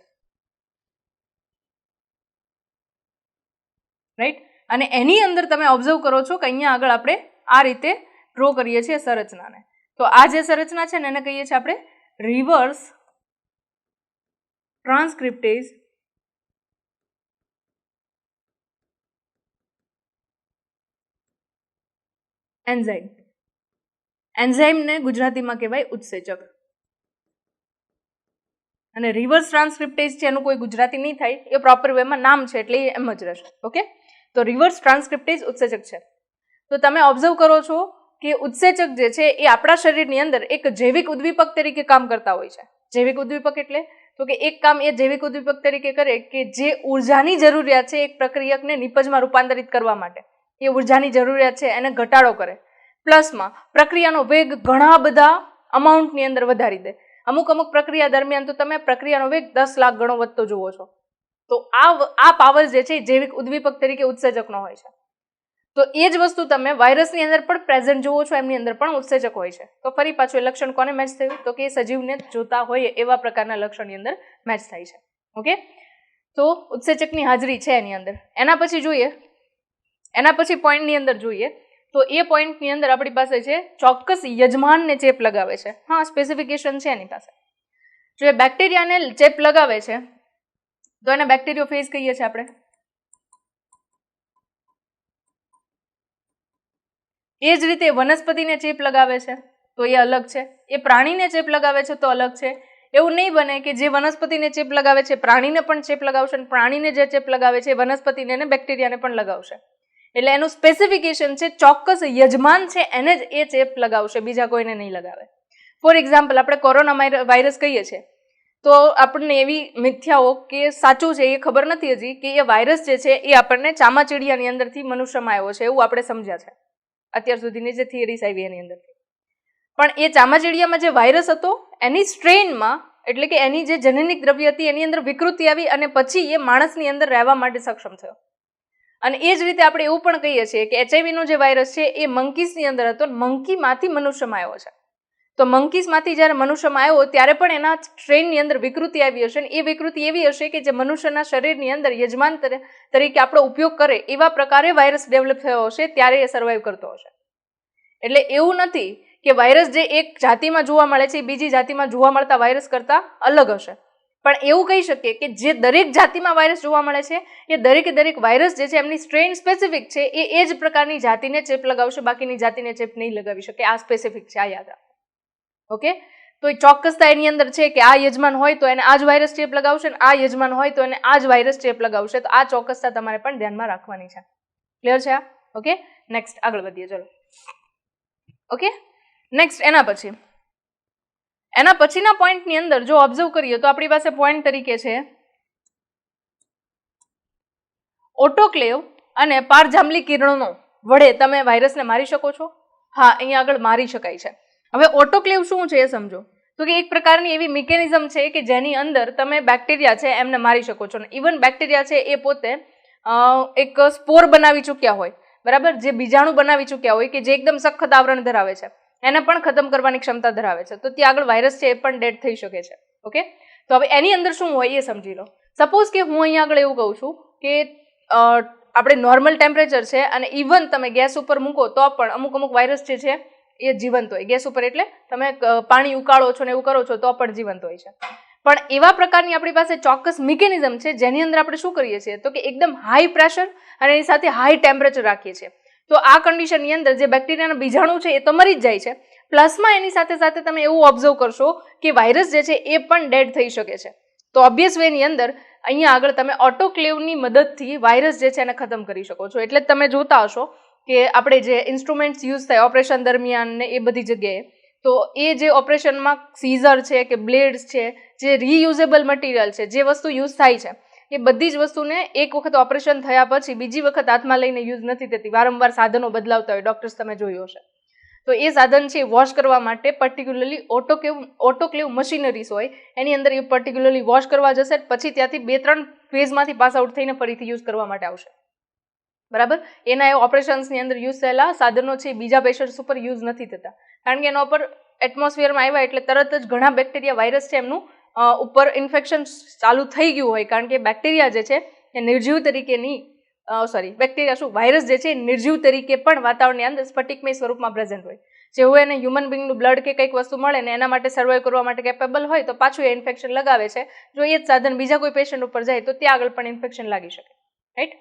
રાઈટ. અને એની અંદર તમે ઓબ્ઝર્વ કરો છો કે અહીંયા આગળ આપણે આ રીતે ડ્રો કરીએ છીએ સંરચનાને. તો આ જે સંરચના છે ને એને કહીએ છીએ આપણે રિવર્સ ટ્રાન્સક્રિપ્ટેઝ એન્ઝાઇમ. એન્ઝાઇમને ગુજરાતીમાં કહેવાય ઉત્સેચક, અને રિવર્સ ટ્રાન્સક્રિપ્ટેજ છે એનું કોઈ ગુજરાતી નહીં થાય, એ પ્રોપર વેમાં નામ છે એટલે એ એમ જ રહેશે. ઓકે, તો રિવર્સ ટ્રાન્સક્રિપ્ટેજ ઉત્સેચક છે. તો તમે ઓબ્ઝર્વ કરો છો કે ઉત્સેચક જે છે એ આપણા શરીરની અંદર એક જૈવિક ઉદ્દીપક તરીકે કામ કરતા હોય છે. જૈવિક ઉદ્દીપક એટલે તો કે એક કામ એ જૈવિક ઉદ્દીપક તરીકે કરે કે જે ઉર્જાની જરૂરિયાત છે એક પ્રક્રિયકને નિપજમાં રૂપાંતરિત કરવા માટે, એ ઉર્જાની જરૂરિયાત છે એને ઘટાડો કરે, પ્લસમાં પ્રક્રિયાનો વેગ ઘણા બધા અમાઉન્ટની અંદર વધારી દે. અમુક પ્રક્રિયા દરમિયાન તો તમે પ્રક્રિયાનો વેગ 10 લાખ ગણો વધતો જુઓ છો. તો આ પાવર જે છે જૈવિક ઉદ્દીપક તરીકે ઉત્સેચકનો હોય છે. તો એ જ વસ્તુ તમે વાયરસની અંદર પણ પ્રેઝન્ટ જુઓ છો, એમની અંદર પણ ઉત્સેચક હોય છે. તો ફરી પાછું એ લક્ષણ કોને મેચ થયું? તો કે સજીવને જોતા હોય એવા પ્રકારના લક્ષણની અંદર મેચ થાય છે. ઓકે, તો ઉત્સેચકની હાજરી છે એની અંદર. એના પછી જોઈએ, એના પછી પોઈન્ટની અંદર જોઈએ તો એ પોઈન્ટની અંદર આપણી પાસે છે ચોક્કસ યજમાનને ચેપ લગાવે છે. હા, સ્પેસિફિકેશન છે એની પાસે. જો એ બેક્ટેરિયાને ચેપ લગાવે છે તો એને બેક્ટેરિયોફેજ કહીએ છીએ આપણે. એ જ રીતે વનસ્પતિને ચેપ લગાવે છે તો એ અલગ છે, એ પ્રાણીને ચેપ લગાવે છે તો અલગ છે. એવું નહીં બને કે જે વનસ્પતિને ચેપ લગાવે છે પ્રાણીને પણ ચેપ લગાવશે, અને પ્રાણીને જે ચેપ લગાવે છે વનસ્પતિને અને બેક્ટેરિયાને પણ લગાવશે. એટલે એનું સ્પેસિફિકેશન છે ચોક્કસ યજમાન છે એને જ એ ચેપ લગાવશે, બીજા કોઈને નહીં લગાવે. ફોર એક્ઝામ્પલ, આપણે કોરોના વાયરસ કહીએ છીએ તો આપણને એવી મિથ્યાઓ કે સાચું છે એ ખબર નથી હજી કે એ વાયરસ જે છે એ આપણને ચામાચીડિયાની અંદરથી મનુષ્યમાં આવ્યો છે એવું આપણે સમજ્યા છે અત્યાર સુધીની જે થિયરીસ આવી એની અંદરથી. પણ એ ચામાચીડિયામાં જે વાયરસ હતો એની સ્ટ્રેનમાં, એટલે કે એની જે જનનિક દ્રવ્ય હતી એની અંદર વિકૃતિ આવી અને પછી એ માણસની અંદર રહેવા માટે સક્ષમ થયો. અને એ જ રીતે આપણે એવું પણ કહીએ છીએ કે HIV નો જે વાયરસ છે એ મંકીસની અંદર હતો, મંકીમાંથી મનુષ્યમાં આવ્યો છે. તો મંકીસમાંથી જ્યારે મનુષ્યમાં આવ્યો ત્યારે પણ એના સ્ટ્રેનની અંદર વિકૃતિ આવી હશે, અને એ વિકૃતિ એવી હશે કે જે મનુષ્યના શરીરની અંદર યજમાન તરીકે આપણો ઉપયોગ કરે એવા પ્રકારે વાયરસ ડેવલપ થયો હશે, ત્યારે એ સર્વાઈવ કરતો હશે. એટલે એવું નથી કે વાયરસ જે એક જાતિમાં જોવા મળે છે એ બીજી જાતિમાં જોવા મળતા વાયરસ કરતાં અલગ હશે. પણ એવું કહી શકીએ કે જે દરેક જાતિમાં વાયરસ જોવા મળે છે એ દરેક વાયરસ જે છે એમની સ્ટ્રેન સ્પેસિફિક છે, એ જ પ્રકારની જાતિને ચેપ લગાવશે, બાકીની જાતિને ચેપ નહીં લગાવી શકે. આ સ્પેસિફિક છે, આ યાદ રાખો. ઓકે, તો એ ચોક્કસતા એની અંદર છે કે આ યજમાન હોય તો એને આ જ વાયરસ ચેપ લગાવશે, અને આ યજમાન હોય તો એને આ જ વાયરસ ચેપ લગાવશે. તો આ ચોક્કસતા તમારે પણ ધ્યાનમાં રાખવાની છે. ક્લિયર છે આ? ઓકે, નેક્સ્ટ આગળ વધીએ. ચલો, ઓકે, નેક્સ્ટ એના પછીના પોઈન્ટની અંદર જો ઓબ્ઝર્વ કરીએ તો આપણી પાસે પોઈન્ટ તરીકે છે ઓટોક્લેવ અને પારજાંબલી કિરણો વડે તમે વાયરસને મારી શકો છો. હા, અહીંયા આગળ મારી શકાય છે. હવે ઓટોક્લેવ શું છે એ સમજો. તો કે એક પ્રકારની એવી મિકેનિઝમ છે કે જેની અંદર તમે બેક્ટેરિયા છે એમને મારી શકો છો. ઇવન બેક્ટેરિયા છે એ પોતે એક સ્પોર બનાવી ચૂક્યા હોય, બરાબર, જે બીજાણુ બનાવી ચૂક્યા હોય કે જે એકદમ સખત આવરણ ધરાવે છે, એને પણ ખતમ કરવાની ક્ષમતા ધરાવે છે. તો ત્યાં આગળ વાયરસ છે એ પણ ડેડ થઈ શકે છે. ઓકે, તો હવે એની અંદર શું હોય એ સમજી લો. સપોઝ કે હું અહીંયા આગળ એવું કહું છું કે આપણે નોર્મલ ટેમ્પરેચર છે અને ઇવન તમે ગેસ ઉપર મૂકો તો પણ અમુક વાયરસ જે છે એ જીવંત હોય. ગેસ ઉપર એટલે તમે પાણી ઉકાળો છો ને એવું કરો છો તો પણ જીવંત હોય છે. પણ એવા પ્રકારની આપણી પાસે ચોક્કસ મિકેનિઝમ છે જેની અંદર આપણે શું કરીએ છીએ તો કે એકદમ હાઈ પ્રેશર અને એની સાથે હાઈ ટેમ્પરેચર રાખીએ છીએ. તો આ કન્ડિશનની અંદર જે બેક્ટેરિયાના બીજાણુ છે એ તો મરી જ જાય છે, પ્લસમાં એની સાથે તમે એવું ઓબ્ઝર્વ કરશો કે વાયરસ જે છે એ પણ ડેડ થઈ શકે છે. તો ઓબ્વિયસ વેની અંદર અહીંયા આગળ તમે ઓટોક્લેવની મદદથી વાયરસ જે છે એને ખતમ કરી શકો છો. એટલે જ તમે જોતા હશો કે આપણે જે ઇન્સ્ટ્રુમેન્ટ્સ યુઝ થાય ઓપરેશન દરમિયાન ને એ બધી જગ્યાએ, તો એ જે ઓપરેશનમાં સીઝર છે કે બ્લેડ્સ છે, જે રીયુઝેબલ મટીરિયલ છે, જે વસ્તુ યુઝ થાય છે એ બધી જ વસ્તુને એક વખત ઓપરેશન થયા પછી બીજી વખત હાથમાં લઈને યુઝ નથી થતી. વારંવાર સાધનો બદલાવતા હોય, ડોક્ટર્સ તમે જોયું હશે. તો એ સાધન છે વોશ કરવા માટે પર્ટિક્યુલરલી ઓટોક્લેવ મશીનરીઝ હોય એની અંદર એ પર્ટિક્યુલરલી વોશ કરવા જશે, પછી ત્યાંથી 2-3 ફેઝમાંથી પાસ આઉટ થઈને ફરીથી યુઝ કરવા માટે આવશે, બરાબર. એના એ ઓપરેશન્સની અંદર યુઝ થયેલા સાધનો છે બીજા પેશન્ટ્સ ઉપર યુઝ નથી થતા, કારણ કે એના ઉપર એટમોસ્ફિયરમાં આવ્યા એટલે તરત જ ઘણા બેક્ટેરિયા વાયરસ છે એમનું ઉપર ઇન્ફેક્શન ચાલુ થઈ ગયું હોય, કારણ કે બેક્ટેરિયા જે છે એ નિર્જીવ તરીકેની વાયરસ જે છે એ નિર્જીવ તરીકે પણ વાતાવરણની અંદર સ્ફટિકમય સ્વરૂપમાં પ્રેઝન્ટ હોય. જેવું એને હ્યુમન બિંગનું બ્લડ કે કંઈક વસ્તુ મળે ને એના માટે સર્વાઈવ કરવા માટે કેપેબલ હોય તો પાછું એ ઇન્ફેક્શન લગાવે છે. જો એ જ સાધન બીજા કોઈ પેશન્ટ ઉપર જાય તો ત્યાં આગળ પણ ઇન્ફેક્શન લાગી શકે, રાઈટ.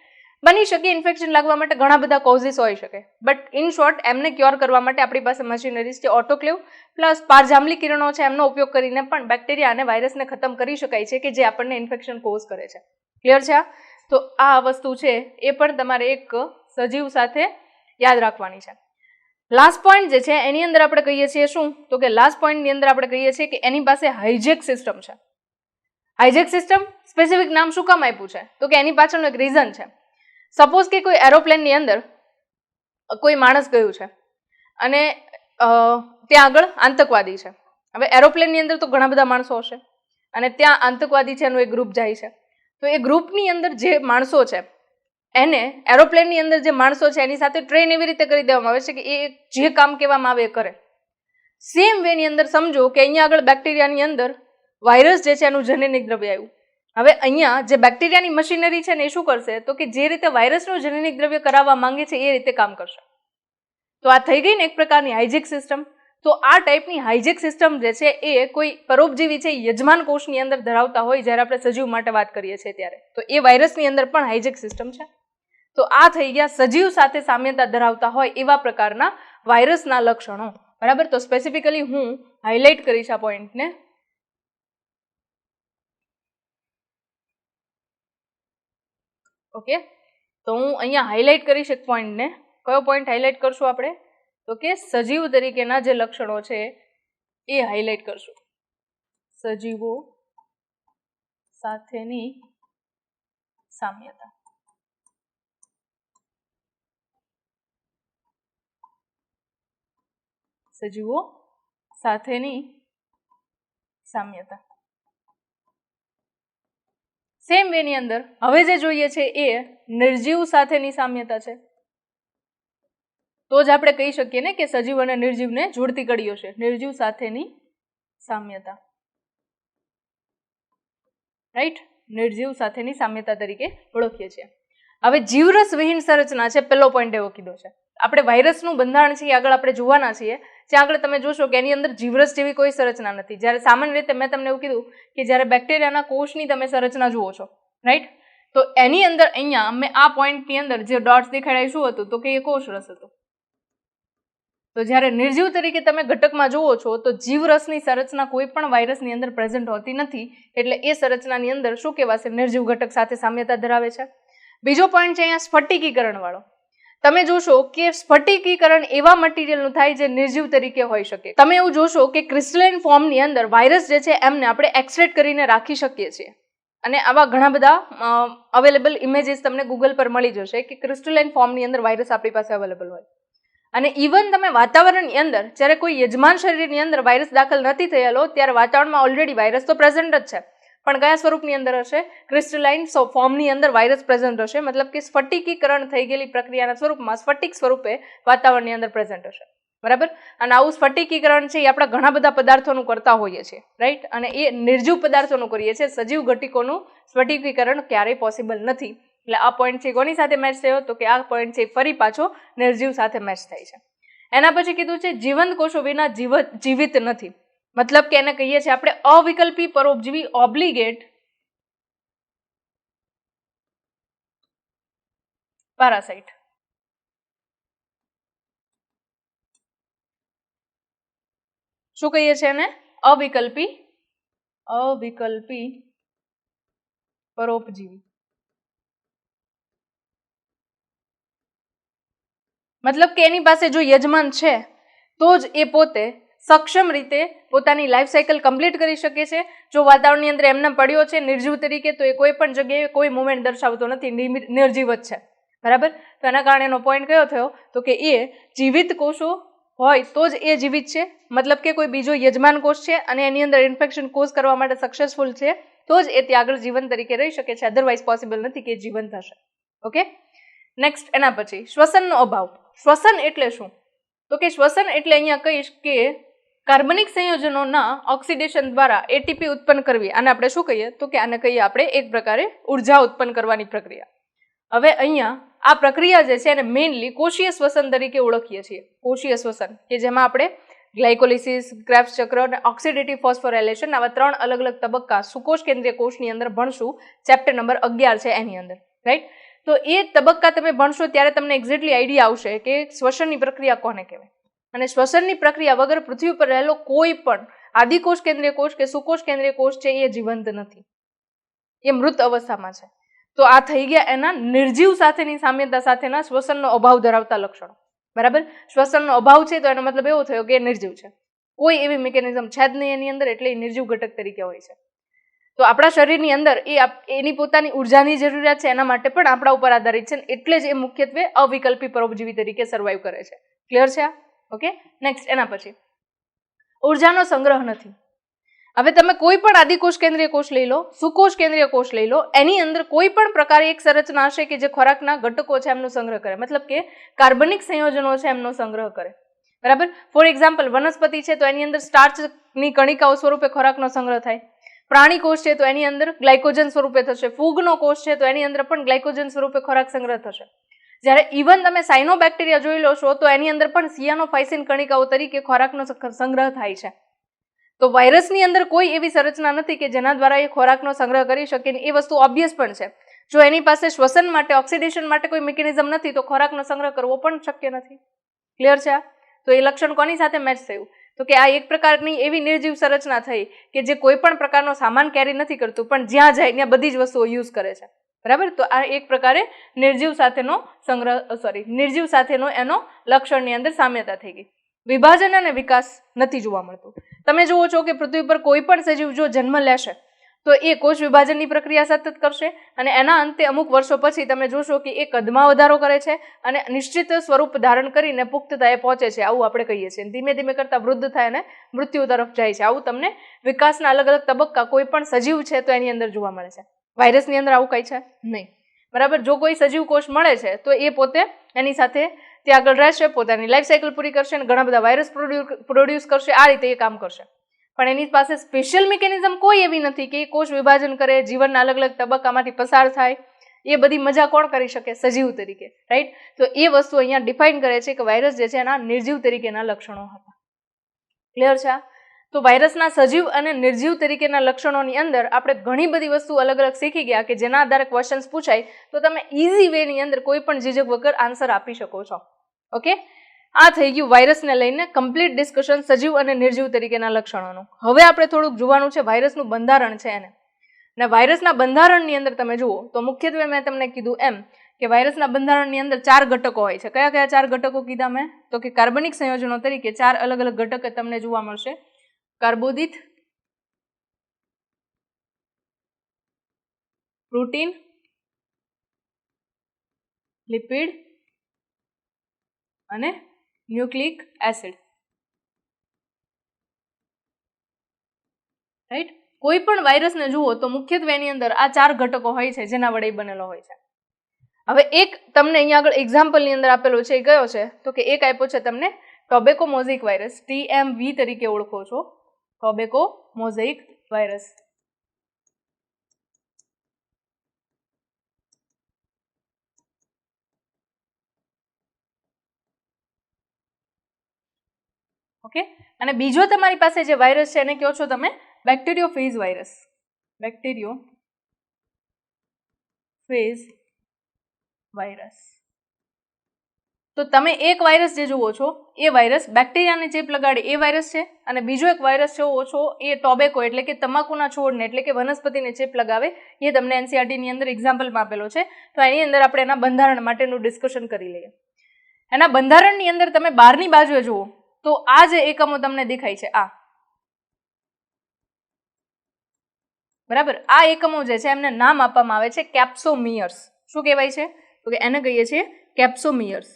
બની શકે ઇન્ફેક્શન લાગવા માટે ઘણા બધા કોઝિસ હોઈ શકે, બટ ઇન શોર્ટ એમને ક્યોર કરવા માટે આપણી પાસે મશીનરીઝ છે. ઓટોક્લેવ પ્લસ પારજાંબલી કિરણો છે એમનો ઉપયોગ કરીને પણ બેક્ટેરિયા અને વાયરસને ખતમ કરી શકાય છે કે જે આપણને ઇન્ફેક્શન કોઝ કરે છે. ક્લિયર છે? તો આ વસ્તુ છે એ પણ તમારે એક સજીવ સાથે યાદ રાખવાની છે. લાસ્ટ પોઈન્ટ જે છે એની અંદર આપણે કહીએ છીએ શું, તો કે લાસ્ટ પોઈન્ટની અંદર આપણે કહીએ છીએ કે એની પાસે હાઇજેક સિસ્ટમ છે. હાઇજેક સિસ્ટમ સ્પેસિફિક નામ શું કામ આપ્યું છે, તો કે એની પાછળનું એક રીઝન છે. સપોઝ કે કોઈ એરોપ્લેનની અંદર કોઈ માણસ ગયું છે અને ત્યાં આગળ આતંકવાદી છે. હવે એરોપ્લેનની અંદર તો ઘણા બધા માણસો હશે અને ત્યાં આતંકવાદી છે એનું એક ગ્રુપ જાય છે. તો એ ગ્રુપની અંદર જે માણસો છે એને એરોપ્લેનની અંદર જે માણસો છે એની સાથે ટ્રેન એવી રીતે કરી દેવામાં આવે છે કે એ જે કામ કહેવામાં આવે એ કરે. સેમ વે ની અંદર સમજો કે અહીંયા આગળ બેક્ટેરિયાની અંદર વાયરસ જે છે એનું જનનિક દ્રવ્ય આવ્યું. હવે અહીંયા જે બેક્ટેરિયાની મશીનરી છે ને એ શું કરશે, તો કે જે રીતે વાયરસનું જનનિક દ્રવ્ય કરાવવા માંગે છે એ રીતે કામ કરશે. તો આ થઈ ગઈ ને એક પ્રકારની હાઇજેક સિસ્ટમ. તો આ ટાઈપની હાઇજેક સિસ્ટમ જે છે એ કોઈ પરોપજીવી છે યજમાન કોષની અંદર ધરાવતા હોય જ્યારે આપણે સજીવ માટે વાત કરીએ છીએ ત્યારે, તો એ વાયરસની અંદર પણ હાઇજેક સિસ્ટમ છે. તો આ થઈ ગયા સજીવ સાથે સામ્યતા ધરાવતા હોય એવા પ્રકારના વાયરસના લક્ષણો. બરાબર, તો સ્પેસિફિકલી હું હાઇલાઇટ કરીશ આ પોઈન્ટને. ઓકે, તો હું અહીંયા હાઇલાઇટ કરીશ એક પોઈન્ટને. કયો પોઈન્ટ હાઇલાઇટ કરશું આપણે, તો કે સજીવ તરીકેના જે લક્ષણો છે એ હાઇલાઇટ કરશું. સજીવો સાથેની સામ્યતા. સજીવો સાથેની સામ્યતા. સેમ વે ની અંદર હવે જે જોઈએ છે એ નિર્જીવ સાથેની સામ્યતા છે. તો જ આપણે કહી શકીએ ને કે સજીવ અને નિર્જીવને જોડતી કડીઓ છે. નિર્જીવ સાથેની સામ્યતા, રાઈટ, નિર્જીવ સાથેની સામ્યતા તરીકે ઓળખીએ છીએ. હવે જીવરસ વિહીન સંરચના છે, પહેલો પોઈન્ટ એવો કીધો છે. આપણે વાયરસનું બંધારણ છે આગળ આપણે જોવાના છીએ, ત્યાં આગળ તમે જોશો કે એની અંદર જીવરસ જેવી કોઈ સંરચના નથી. જ્યારે સામાન્ય રીતે મેં તમને એવું કીધું કે જ્યારે બેક્ટેરિયાના કોષની તમે સંરચના જુઓ છો, રાઈટ, તો એની અંદર અહીંયા મેં આ પોઈન્ટની અંદર જે ડોટ્સ દેખાડાય શું હતું, તો કે એ કોષરસ હતું. તો જ્યારે નિર્જીવ તરીકે તમે ઘટકમાં જુઓ છો તો જીવરસની સંરચના કોઈ પણ વાયરસની અંદર પ્રેઝન્ટ હોતી નથી, એટલે એ સંરચનાની અંદર શું કહેવાશે, નિર્જીવ ઘટક સાથે સામ્યતા ધરાવે છે. બીજો પોઈન્ટ છે અહીંયા સ્ફટિકીકરણ વાળો. તમે જોશો કે સ્ફટિકીકરણ એવા મટીરિયલનું થાય જે નિર્જીવ તરીકે હોઈ શકે. તમે એવું જોશો કે ક્રિસ્ટલાઇન ફોર્મની અંદર વાયરસ જે છે એમને આપણે એક્સટ્રેક્ટ કરીને રાખી શકીએ છીએ, અને આવા ઘણા બધા અવેલેબલ ઇમેજીસ તમને ગૂગલ પર મળી જશે કે ક્રિસ્ટલાઇન ફોર્મની અંદર વાયરસ આપણી પાસે અવેલેબલ હોય. અને ઇવન તમે વાતાવરણની અંદર જ્યારે કોઈ યજમાન શરીરની અંદર વાયરસ દાખલ નથી થયેલો ત્યારે વાતાવરણમાં ઓલરેડી વાયરસ તો પ્રેઝન્ટ જ છે, પણ કયા સ્વરૂપની અંદર હશે, ક્રિસ્ટલાઇન ફોર્મની અંદર વાયરસ પ્રેઝન્ટ હશે. મતલબ કે સ્ફટિકીકરણ થઈ ગયેલી પ્રક્રિયાના સ્વરૂપમાં સ્ફટિક સ્વરૂપે વાતાવરણની અંદર પ્રેઝન્ટ હશે. બરાબર, અને આવું સ્ફટિકીકરણ છે એ આપણા ઘણા બધા પદાર્થોનું કરતા હોઈએ છીએ, રાઈટ, અને એ નિર્જીવ પદાર્થોનું કરીએ છીએ. સજીવ ઘટકોનું સ્ફટિકીકરણ ક્યારેય પોસિબલ નથી. એટલે આ પોઈન્ટ છે કોની સાથે મેચ થયો, તો કે આ પોઈન્ટ છે ફરી પાછો નિર્જીવ સાથે મેચ થાય છે. એના પછી કીધું છે જીવંત કોષો વિના જીવિત નથી. મતલબ કે એને કહીએ છીએ આપણે અવિકલ્પી પરોપજીવી, ઓબ્લિગેટ પેરાસાઇટ. શું કહીએ છીએ એને, અવિકલ્પી પરોપજીવી. મતલબ કે એની પાસે જો યજમાન છે તો જ એ પોતે સક્ષમ રીતે પોતાની લાઈફ સાયકલ કમ્પ્લીટ કરી શકે છે. જો વાતાવરણની અંદર એમને પડ્યો છે નિર્જીવ તરીકે તો એ કોઈ પણ જગ્યાએ કોઈ મુવમેન્ટ દર્શાવતો નથી, નિર્જીવ જ છે. બરાબર, તો એના કારણે એનો પોઈન્ટ કયો થયો, તો કે એ જીવિત કોષો હોય તો જ એ જીવિત છે. મતલબ કે કોઈ બીજો યજમાન કોષ છે અને એની અંદર ઇન્ફેક્શન કોઝ કરવા માટે સક્સેસફુલ છે તો જ એ ત્યાં આગળ જીવન તરીકે રહી શકે છે, અધરવાઇઝ પોસિબલ નથી કે જીવંત હશે. ઓકે, નેક્સ્ટ એના પછી શ્વસનનો અભાવ. શ્વસન એટલે શું, તો કે શ્વસન એટલે અહીંયા કહીશ કે કાર્બનિક સંયોજનોના ઓક્સિડેશન દ્વારા એટીપી ઉત્પન્ન કરવી. આને આપણે શું કહીએ, તો કે આને કહીએ આપણે એક પ્રકારે ઉર્જા ઉત્પન્ન કરવાની પ્રક્રિયા. હવે અહીંયા આ પ્રક્રિયા જે છે એને મેઇનલી કોષીય શ્વસન તરીકે ઓળખીએ છીએ. કોષીય શ્વસન કે જેમાં આપણે ગ્લાયકોલિસિસ, ક્રેબ્સ ચક્ર અને ઓક્સિડેટિવ ફોસ્ફોરાયલેશન આવા 3 અલગ અલગ તબક્કા સુકોષ કેન્દ્રીય કોષની અંદર ભણશું. ચેપ્ટર નંબર 11 છે એની અંદર, રાઈટ. તો એ તબક્કા તમે ભણશો ત્યારે તમને એક્ઝેક્ટલી આઈડિયા આવશે કે શ્વસનની પ્રક્રિયા કોને કહેવાય. અને શ્વસનની પ્રક્રિયા વગર પૃથ્વી પર રહેલો કોઈ પણ આદિકોષ કેન્દ્રીય કોષ કે સુકોષ કેન્દ્રીય કોષ છે એ જીવંત નથી, એ મૃત અવસ્થામાં છે. તો આ થઈ ગયા એના નિર્જીવ સાથેની સામ્યતા સાથેના શ્વસનનો અભાવ ધરાવતા લક્ષણો. બરાબર, શ્વસનનો અભાવ છે તો એનો મતલબ એવો થયો કે એ નિર્જીવ છે, કોઈ એવી મિકેનિઝમ છે જ નહીં એની અંદર, એટલે એ નિર્જીવ ઘટક તરીકે હોય છે. તો આપણા શરીરની અંદર એની પોતાની ઉર્જાની જરૂરિયાત છે, એના માટે પણ આપણા ઉપર આધારિત છે, એટલે જ એ મુખ્યત્વે અવિકલ્પી પરોપજીવી તરીકે સર્વાઈવ કરે છે. ક્લિયર છે આ? ઓકે, નેક્સ્ટ એના પછી ઉર્જાનો સંગ્રહ નથી. હવે તમે કોઈ પણ આદિકોષ કેન્દ્રીય કોષ લઈ લો, સુકોષ કેન્દ્રીય કોષ લઈ લો, એની અંદર કોઈ પણ પ્રકારે એક સંરચના હશે કે જે ખોરાકના ઘટકો છે એમનો સંગ્રહ કરે, મતલબ કે કાર્બનિક સંયોજનો છે એમનો સંગ્રહ કરે. બરાબર, ફોર એક્ઝામ્પલ વનસ્પતિ છે તો એની અંદર સ્ટાર્ચની કણિકાઓ સ્વરૂપે ખોરાકનો સંગ્રહ થાય. પ્રાણી કોષ છે તો એની અંદર ગ્લાયકોજન સ્વરૂપે થશે. ફૂગનો કોષ છે તો એની અંદર પણ ગ્લાયકોજન સ્વરૂપે ખોરાક સંગ્રહ થશે. જ્યારે ઇવન તમે સાયનોબેક્ટેરિયા જોઈ લો છો તો એની અંદર પણ સિયાનોફાઇસિન કણિકાઓ તરીકે ખોરાકનો સંગ્રહ થાય છે. તો વાયરસની અંદર કોઈ એવી સંરચના નથી કે જેના દ્વારા એ ખોરાકનો સંગ્રહ કરી શકે. એ વસ્તુ ઓબ્વિયસ પણ છે. જો એની પાસે શ્વસન માટે, ઓક્સિડેશન માટે કોઈ મિકેનિઝમ નથી તો ખોરાકનો સંગ્રહ કરવો પણ શક્ય નથી. ક્લિયર છે? તો એ લક્ષણ કોની સાથે મેચ થયું? તો કે આ એક પ્રકારની એવી નિર્જીવ સંરચના થઈ કે જે કોઈ પણ પ્રકારનો સામાન કેરી નથી કરતું, પણ જ્યાં જાય ત્યાં બધી જ વસ્તુઓ યુઝ કરે છે. બરાબર, તો આ એક પ્રકારે નિર્જીવ સાથેનો નિર્જીવ સાથેનો એનો લક્ષણની અંદર સામ્યતા થઈ ગઈ. વિભાજન અને વિકાસ નથી જોવા મળતું. તમે જુઓ છો કે પૃથ્વી પર કોઈ પણ સજીવ જો જન્મ લેશે તો એ કોષ વિભાજનની પ્રક્રિયા સતત કરશે અને એના અંતે અમુક વર્ષો પછી તમે જોશો કે એ કદમાં વધારો કરે છે અને નિશ્ચિત સ્વરૂપ ધારણ કરીને પુખ્તતાએ પહોંચે છે, આવું આપણે કહીએ છીએ. ધીમે ધીમે કરતા વૃદ્ધ થાય અને મૃત્યુ તરફ જાય છે. આવું તમને વિકાસના અલગ અલગ તબક્કા કોઈ પણ સજીવ છે તો એની અંદર જોવા મળે છે. વાયરસની અંદર આવું કંઈ છે નહીં. બરાબર, જો કોઈ સજીવ કોષ મળે છે તો એ પોતે એની સાથે તે આગળ રહેશે, પોતાની લાઈફ સાયકલ પૂરી કરશે અને ઘણા બધા વાયરસ પ્રોડ્યુસ કરશે. આ રીતે એ કામ કરશે. પણ એની પાસે સ્પેશિયલ મિકેનિઝમ કોઈ એવી નથી કે એ કોષ વિભાજન કરે, જીવનના અલગ અલગ તબક્કામાંથી પસાર થાય. એ બધી મજા કોણ કરી શકે? સજીવ તરીકે. રાઈટ, તો એ વસ્તુ અહીંયા ડિફાઇન કરે છે કે વાયરસ જે છે એના નિર્જીવ તરીકેના લક્ષણો હતા. ક્લિયર છે? તો વાયરસના સજીવ અને નિર્જીવ તરીકેના લક્ષણોની અંદર આપણે ઘણી બધી વસ્તુ અલગ અલગ શીખી ગયા કે જેના આધારે ક્વેશ્ચન્સ પૂછાય તો તમે ઇઝી વેની અંદર કોઈ પણ ઝીઝક વગર આન્સર આપી શકો છો. ઓકે, આ થઈ ગયું વાયરસને લઈને કમ્પ્લીટ ડિસ્કશન સજીવ અને નિર્જીવ તરીકેના લક્ષણોનું. હવે આપણે થોડુંક જોવાનું છે વાયરસનું બંધારણ છે એને. અને વાયરસના બંધારણની અંદર તમે જુઓ તો મુખ્યત્વે મેં તમને કીધું એમ કે વાયરસના બંધારણની અંદર 4 ઘટકો હોય છે. કયા કયા 4 ઘટકો કીધા મેં? તો કે કાર્બનિક સંયોજનો તરીકે 4 અલગ અલગ ઘટક તમને જોવા મળશે. કાર્બોદિત, પ્રોટીન, લિપિડ અને ન્યુક્લિક એસિડ. રાઈટ, કોઈ પણ વાયરસને જુઓ તો મુખ્યત્વે એની અંદર આ 4 ઘટકો હોય છે જેના વડે બનેલો હોય છે. હવે એક તમને અહીંયા આગળ એક્ઝામ્પલની અંદર આપેલો છે, એ કયો છે? તો કે એક આપ્યો છે તમને ટોબેકો મોઝેઇક વાયરસ, TMV તરીકે ઓળખો છો, ટોબેકો મોઝેઇક વાયરસ. ઓકે, અને બીજો તમારી પાસે જે વાયરસ છે એને કહો છો તમે બેક્ટેરિયોફેજ વાયરસ. બેક્ટેરિયોફેજ વાયરસ. તો તમે એક વાયરસ જે જુઓ છો એ વાયરસ બેક્ટેરિયાને ચેપ લગાડે એ વાયરસ છે, અને બીજો એક વાયરસ જોવો છો એ ટોબેકો એટલે કે તમાકુના છોડને એટલે કે વનસ્પતિને ચેપ લગાવે. એ તમને NCERT ની અંદર એક્ઝામ્પલમાં આપેલો છે. તો એની અંદર આપણે એના બંધારણ માટેનું ડિસ્કશન કરી લઈએ. એના બંધારણની અંદર તમે બહારની બાજુએ જુઓ તો આ જે એકમો તમને દેખાય છે આ, બરાબર, આ એકમો જે છે એમને નામ આપવામાં આવે છે કેપ્સોમિયર્સ. શું કહેવાય છે? તો કે એને કહીએ છીએ કેપ્સોમિયર્સ.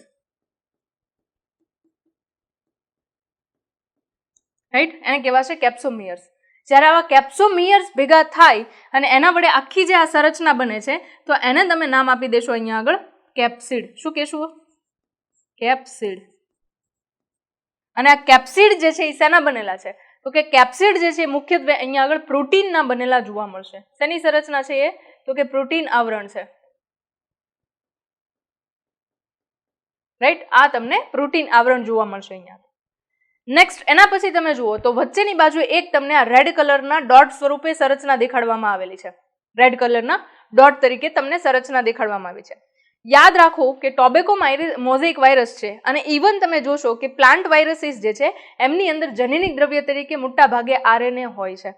રાઈટ, એને કહેવાશે કેપ્સોમિયર્સ. જ્યારે આવા કેપ્સોમિયર્સ ભેગા થાય અને એના વડે આખી જે આ સંરચના બને છે તો એને તમે નામ આપી દેશો અહીંયા આગળ કેપ્સિડ. શું કહેશું? કેપ્સિડ. અને આ કેપ્સિડ જે છે એ શેના બનેલા છે? તો કે કેપ્સિડ જે છે મુખ્યત્વે અહીંયા આગળ પ્રોટીનના બનેલા જોવા મળશે. શેની સંરચના છે એ? તો કે પ્રોટીન આવરણ છે. રાઈટ, આ તમને પ્રોટીન આવરણ જોવા મળશે અહીંયા. નેક્સ્ટ એના પછી તમે જુઓ તો વચ્ચેની બાજુ એક તમને આ રેડ કલરના ડોટ સ્વરૂપે સંરચના દેખાડવામાં આવેલી છે. રેડ કલરના ડોટ તરીકે તમને સંરચના દેખાડવામાં આવી છે. યાદ રાખો કે ટોબેકો મોઝેઇક વાયરસ છે અને ઇવન તમે જોશો કે પ્લાન્ટ વાયરસીસ જે છે એમની અંદર જનીનિક દ્રવ્ય તરીકે મોટા ભાગે આરએનએ હોય છે.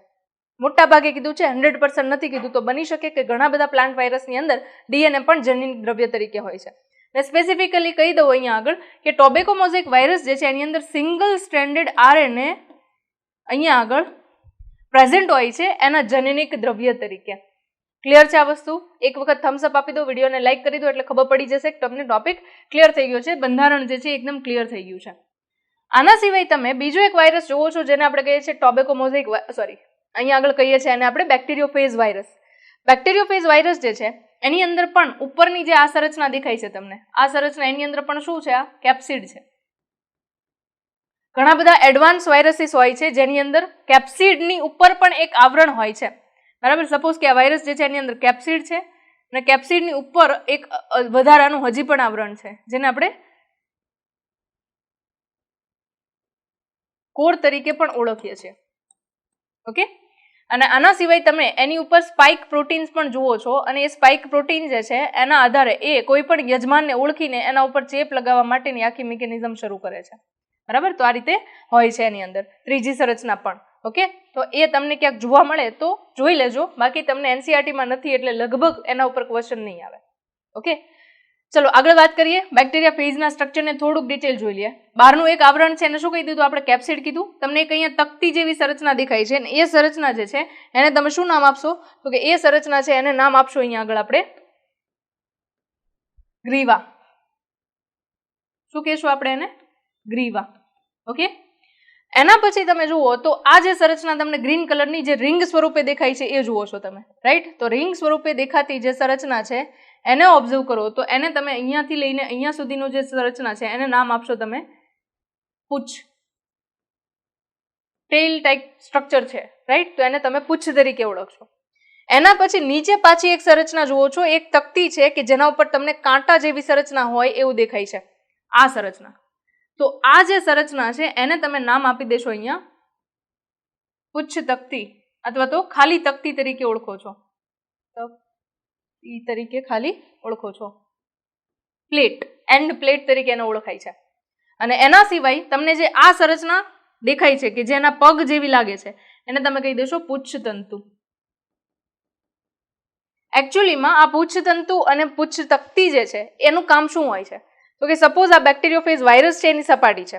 મોટા ભાગે કીધું છે, 100% નથી કીધું, તો બની શકે કે ઘણા બધા પ્લાન્ટ વાયરસની અંદર ડીએનએ પણ જનીનિક દ્રવ્ય તરીકે હોય છે. ને સ્પેસિફિકલી કહી દઉં અહીંયા આગળ કે ટોબેકો મોઝેઇક વાયરસ જે છે એની અંદર સિંગલ સ્ટ્રેન્ડેડ આરએનએ અહીંયા આગળ પ્રેઝન્ટ હોય છે એના જનીનિક દ્રવ્ય તરીકે. ક્લિયર છે આ વસ્તુ? એક વખત થમ્સઅપ આપી દો, વિડીયોને લાઈક કરી દો એટલે ખબર પડી જશે કે તમને ટોપિક ક્લિયર થઈ ગયો છે, બંધારણ જે છે એકદમ ક્લિયર થઈ ગયું છે. આના સિવાય તમે બીજો એક વાયરસ જોવો છો જેને આપણે કહીએ છીએ ટોબેકો મોઝેઇક, સોરી અહીંયા આગળ કહીએ છીએ એને આપણે બેક્ટેરિયોફેજ વાયરસ. બેક્ટેરિયોફેજ વાયરસ જે છે એની અંદર પણ ઉપરની જે આ સંરચના દેખાય છે તમને, આ સંરચના એની અંદર પણ શું છે? આ કેપ્સિડ છે. ઘણા બધા એડવાન્સ વાયરસીસ હોય છે જેની અંદર કેપ્સિડની ઉપર પણ એક આવરણ હોય છે. બરાબર, સપોઝ કે આ વાયરસ જે છે એની અંદર કેપ્સિડ છે અને કેપ્સિડની ઉપર એક વધારાનું હજી પણ આવરણ છે જેને આપણે કોર તરીકે પણ ઓળખીએ છીએ. ઓકે, અને આના સિવાય તમે એની ઉપર સ્પાઇક પ્રોટીન્સ પણ જુઓ છો અને એ સ્પાઇક પ્રોટીન જે છે એના આધારે એ કોઈ પણ યજમાનને ઓળખીને એના ઉપર ચેપ લગાવવા માટેની આખી મિકેનિઝમ શરૂ કરે છે. બરાબર, તો આ રીતે હોય છે એની અંદર ત્રીજી સંરચના પણ. ઓકે, તો એ તમને ક્યાંક જોવા મળે તો જોઈ લેજો, બાકી તમને એનસીઆરટીમાં નથી એટલે લગભગ એના ઉપર ક્વેશ્ચન નહીં આવે. ઓકે, ચલો આગળ વાત કરીએ. બેક્ટેરિયા ફેજના સ્ટ્રક્ચરને થોડુંક ડિટેલ જોઈ લઈએ. બહારનું એક આવરણ છે એને શું કહી દીધું આપણે? કેપ્સિડ કીધું. તમને એક અહીંયા તકતી જેવી સંરચના દેખાય છે અને એ સંરચના જે છે એને તમે શું નામ આપશો? તો કે એ સંરચના છે એને નામ આપશો અહીંયા આગળ આપણે ગ્રીવા. શું કહેશું આપણે એને? ગ્રીવા. ઓકે, એના પછી તમે જુઓ તો આ જે સંરચના તમને ગ્રીન કલરની જે રિંગ સ્વરૂપે દેખાય છે એ જુઓ છો તમે, રાઈટ? તો રિંગ સ્વરૂપે દેખાતી જે સંરચના છે એને ઓબ્ઝર્વ કરો તો એને તમે અહીંયાથી લઈને અહીંયા સુધીનું જે સંરચના છે એને નામ આપશો તમે પૂછ. ટેલ ટાઈપ સ્ટ્રક્ચર છે, રાઈટ? તો એને તમે પૂછ તરીકે ઓળખશો. એના પછી નીચે પાછી એક સંરચના જુઓ છો, એક તકતી છે કે જેના ઉપર તમને કાંટા જેવી સંરચના હોય એવું દેખાય છે, આ સંરચના. તો આ જે સંરચના છે એને તમે નામ આપી દેશો અહીંયા પુચ્છ તકતી અથવા તો ખાલી તકતી તરીકે ઓળખો છો. તકતી તરીકે ખાલી ઓળખો છો. પ્લેટ, એન્ડ પ્લેટ તરીકે એને ઓળખાય છે. અને એના સિવાય તમને જે આ સંરચના દેખાય છે કે જેના પગ જેવી લાગે છે એને તમે કહી દેશો પુચ્છતંતુ. એકચ્યુઅલીમાં આ પુચ્છતંતુ અને પુચ્છતકતી જે છે એનું કામ શું હોય છે? તો કે સપોઝ આ બેક્ટેરિયોફેજ વાયરસ છે એની સપાટી છે.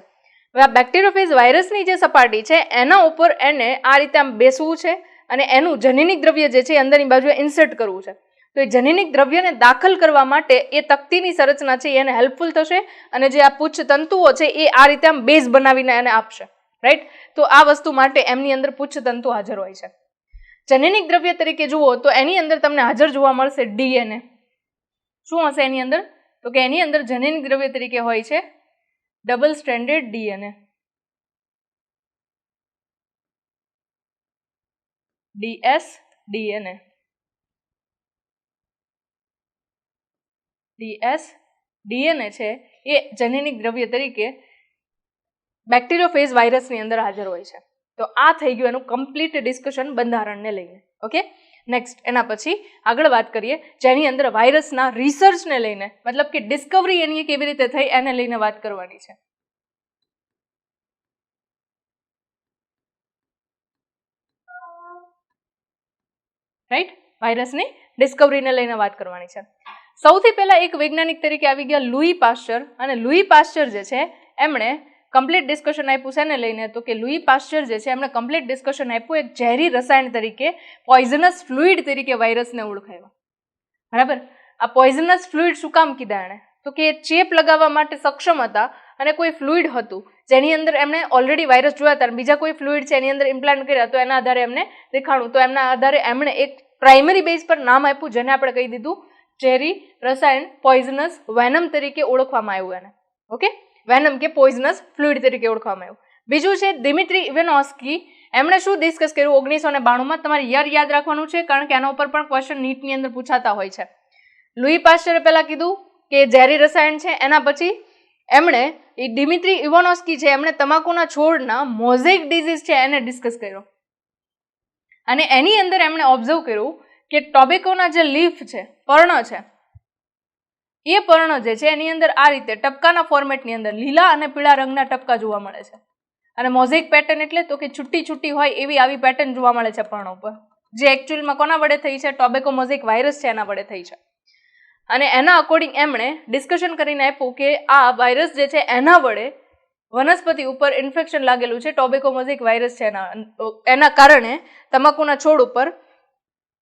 હવે આ બેક્ટેરિયોફેજ વાયરસની જે સપાટી છે એના ઉપર એને આ રીતે આમ બેસવું છે અને એનું જનીનિક દ્રવ્ય જે છે અંદરની બાજુએ ઇન્સર્ટ કરવું છે. તો એ જનીનિક દ્રવ્યને દાખલ કરવા માટે એ તકતીની સંરચના છે એને હેલ્પફુલ થશે અને જે આ પુચ્છતંતુઓ છે એ આ રીતે આમ બેઝ બનાવીને એને આપશે, રાઈટ? તો આ વસ્તુ માટે એમની અંદર પુચ્છતંતુ હાજર હોય છે. જનીનિક દ્રવ્ય તરીકે જુઓ તો એની અંદર તમને હાજર જોવા મળશે ડીએનએ. શું હશે એની અંદર? તો કે એની અંદર જનીનિક દ્રવ્ય તરીકે હોય છે ડબલ સ્ટ્રેન્ડેડ ડીએનએ. ડીએસડીએનએ. ડીએસડીએનએ છે એ જનીનિક દ્રવ્ય તરીકે બેક્ટેરિયોફેજ વાયરસની અંદર હાજર હોય છે. તો આ થઈ ગયું એનું કમ્પ્લીટ ડિસ્કશન બંધારણને લઈને. ઓકે, નેક્સ્ટ એના પછી આગળ વાત કરીએ જેની અંદર વાયરસના રિસર્ચને લઈને, મતલબ કે ડિસ્કવરી એની કેવી રીતે થઈ એને લઈને વાત કરવાની છે. રાઈટ, વાયરસની ડિસ્કવરીને લઈને વાત કરવાની છે. સૌથી પહેલા એક વૈજ્ઞાનિક તરીકે આવી ગયા લુઈ પાસ્ચર. અને લુઈ પાસ્ચર જે છે એમણે કમ્પ્લીટ ડિસ્કશન આપ્યું છે ને લઈને, તો કે લુઈ પાસ્ચર જે છે એમણે કમ્પ્લીટ ડિસ્કશન આપ્યું એક ઝેરી રસાયણ તરીકે, પોઈઝનસ ફ્લુઇડ તરીકે વાયરસને ઓળખાવ્યા. બરાબર, આ પોઈઝનસ ફ્લુઇડ શું કામ કીધા એણે? તો કે ચેપ લગાવવા માટે સક્ષમ હતા અને કોઈ ફ્લુઇડ હતું જેની અંદર એમણે ઓલરેડી વાયરસ જોયા હતા, બીજા કોઈ ફ્લુઇડ છે એની અંદર ઇમ્પ્લાન્ટ કર્યા તો એના આધારે એમને દેખાણું, તો એમના આધારે એમણે એક પ્રાઇમરી બેઝ પર નામ આપ્યું જેને આપણે કહી દીધું ઝેરી રસાયણ પોઈઝનસ વેનમ તરીકે ઓળખવામાં આવ્યું એને. ઓકે, વેનમ કે પોઈઝનસ ફ્લુઇડ તરીકે ઓળખવામાં આવ્યું. બીજું છે દિમિત્રી ઇવાનોસ્કી. એમણે શું ડિસ્કસ કર્યું 1992માં? તમારે યાદ રાખવાનું છે કારણ કે એના ઉપર પણ ક્વેશ્ચન નીટની અંદર પૂછાતા હોય છે. લુઈ પાસ્ચરે પહેલા કીધું કે ઝેરી રસાયણ છે, એના પછી એમણે એ દિમિત્રી ઇવાનોસ્કી છે એમણે તમાકુના છોડના મોઝેઇક ડિઝીઝ છે એને ડિસ્કસ કર્યો અને એની અંદર એમણે ઓબ્ઝર્વ કર્યું કે ટોબેકોના જે લીફ છે, પર્ણ છે, એ પર્ણ જે છે એની અંદર આ રીતે ટપકાના ફોર્મેટની અંદર લીલા અને પીળા રંગના ટપકા જોવા મળે છે. અને મોઝેક પેટર્ન એટલે તો કે છૂટી છૂટી હોય એવી આવી પેટર્ન જોવા મળે છે પર્ણો પર, જે એકચ્યુઅલમાં કોના વડે થઈ છે? ટોબેકો મોઝેક વાયરસ છે એના વડે થઈ છે. અને એના અકોર્ડિંગ એમણે ડિસ્કશન કરીને આપ્યું કે આ વાયરસ જે છે એના વડે વનસ્પતિ ઉપર ઇન્ફેક્શન લાગેલું છે, ટોબેકો મોઝેક વાયરસ છે એના કારણે તમાકુના છોડ ઉપર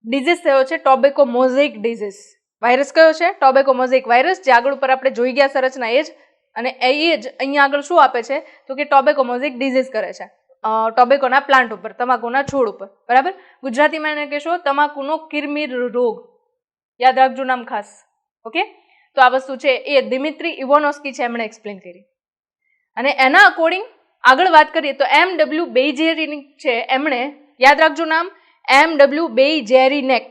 ડિઝીઝ થયો છે, ટોબેકો મોઝેક ડિઝીઝ. વાયરસ કયો છે? ટોબેકો મોઝેક વાયરસ, જે આગળ ઉપર આપણે જોઈ ગયા સંરચના એ જ. અને એ જ અહીંયા આગળ શું આપે છે તો કે ટોબેકો મોઝેક ડિઝીઝ કરે છે ટોબેકોના પ્લાન્ટ ઉપર, તમાકુના છોડ ઉપર. બરાબર, ગુજરાતીમાં એને કહેશો તમાકુનો કિરમીર રોગ. યાદ રાખજો નામ ખાસ. ઓકે, તો આ વસ્તુ છે એ દિમિત્રી ઇવોનોસ્કી છે એમણે એક્સપ્લેન કરી. અને એના અકોર્ડિંગ આગળ વાત કરીએ તો એમ.ડબલ્યુ. બેઇજેરિનિક છે, એમણે યાદ રાખજો નામ એમ.ડબલ્યુ. બેઇજેરિનેક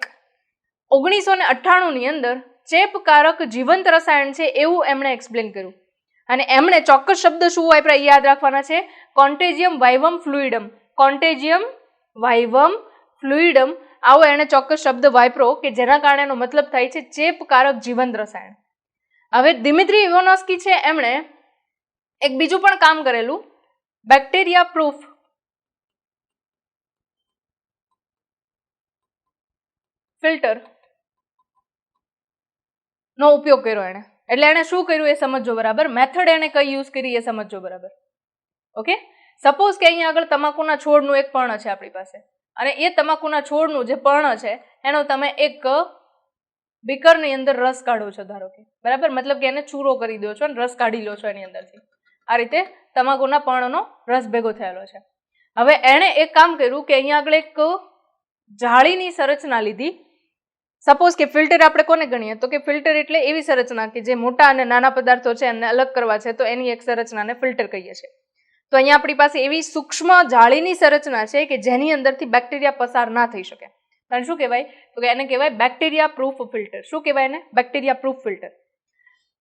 1998 ની અંદર ચેપકારક જીવંત રસાયણ છે એવું એમણે એક્સપ્લેન કર્યું. અને એમણે ચોક્કસ શબ્દ શું વાપર્યા યાદ રાખવાના છે? કોન્ટેજિયમ વાઇવમ ફ્લુઇડમ. કોન્ટેજિયમ વાઇવમ ફ્લુઇડમ આવો એણે ચોક્કસ શબ્દ વાપરો કે જેના કારણે એનો મતલબ થાય છે ચેપકારક જીવંત રસાયણ. હવે દિમિત્રી ઇવોનોસ્કી છે એમણે એક બીજું પણ કામ કરેલું, બેક્ટેરિયા પ્રૂફ ફિલ્ટર નો ઉપયોગ કર્યો એણે. એટલે એણે શું કર્યું એ સમજો બરાબર, મેથડ એણે કઈ યુઝ કરી એ સમજો બરાબર. ઓકે, સપોઝ કે અહીંયા આગળ તમાકુના છોડનું એક પર્ણ છે આપણી પાસે, અને એ તમાકુના છોડનું જે પર્ણ છે એનો તમે એક બીકરની અંદર રસ કાઢો છો ધારો કે, બરાબર, મતલબ કે એને ચૂરો કરી દો છો અને રસ કાઢી લો છો એની અંદરથી. આ રીતે તમાકુના પર્ણનો રસ ભેગો થયેલો છે. હવે એણે એક કામ કર્યું કે અહીંયા આગળ એક જાળીની સંરચના લીધી. સપોઝ કે ફિલ્ટર આપણે કોને ગણીએ તો કે ફિલ્ટર એટલે એવી સંરચના કે જે મોટા અને નાના પદાર્થો છે એને અલગ કરવા છે, તો એની એક સંરચનાને ફિલ્ટર કહીએ છીએ. તો અહીંયા આપણી પાસે એવી સૂક્ષ્મ જાળીની સંરચના છે કે જેની અંદરથી બેક્ટેરિયા પસાર ના થઈ શકે. અને શું કહેવાય તો કે એને કહેવાય બેક્ટેરિયા પ્રૂફ ફિલ્ટર. શું કહેવાય એને? Bacteria proof filter.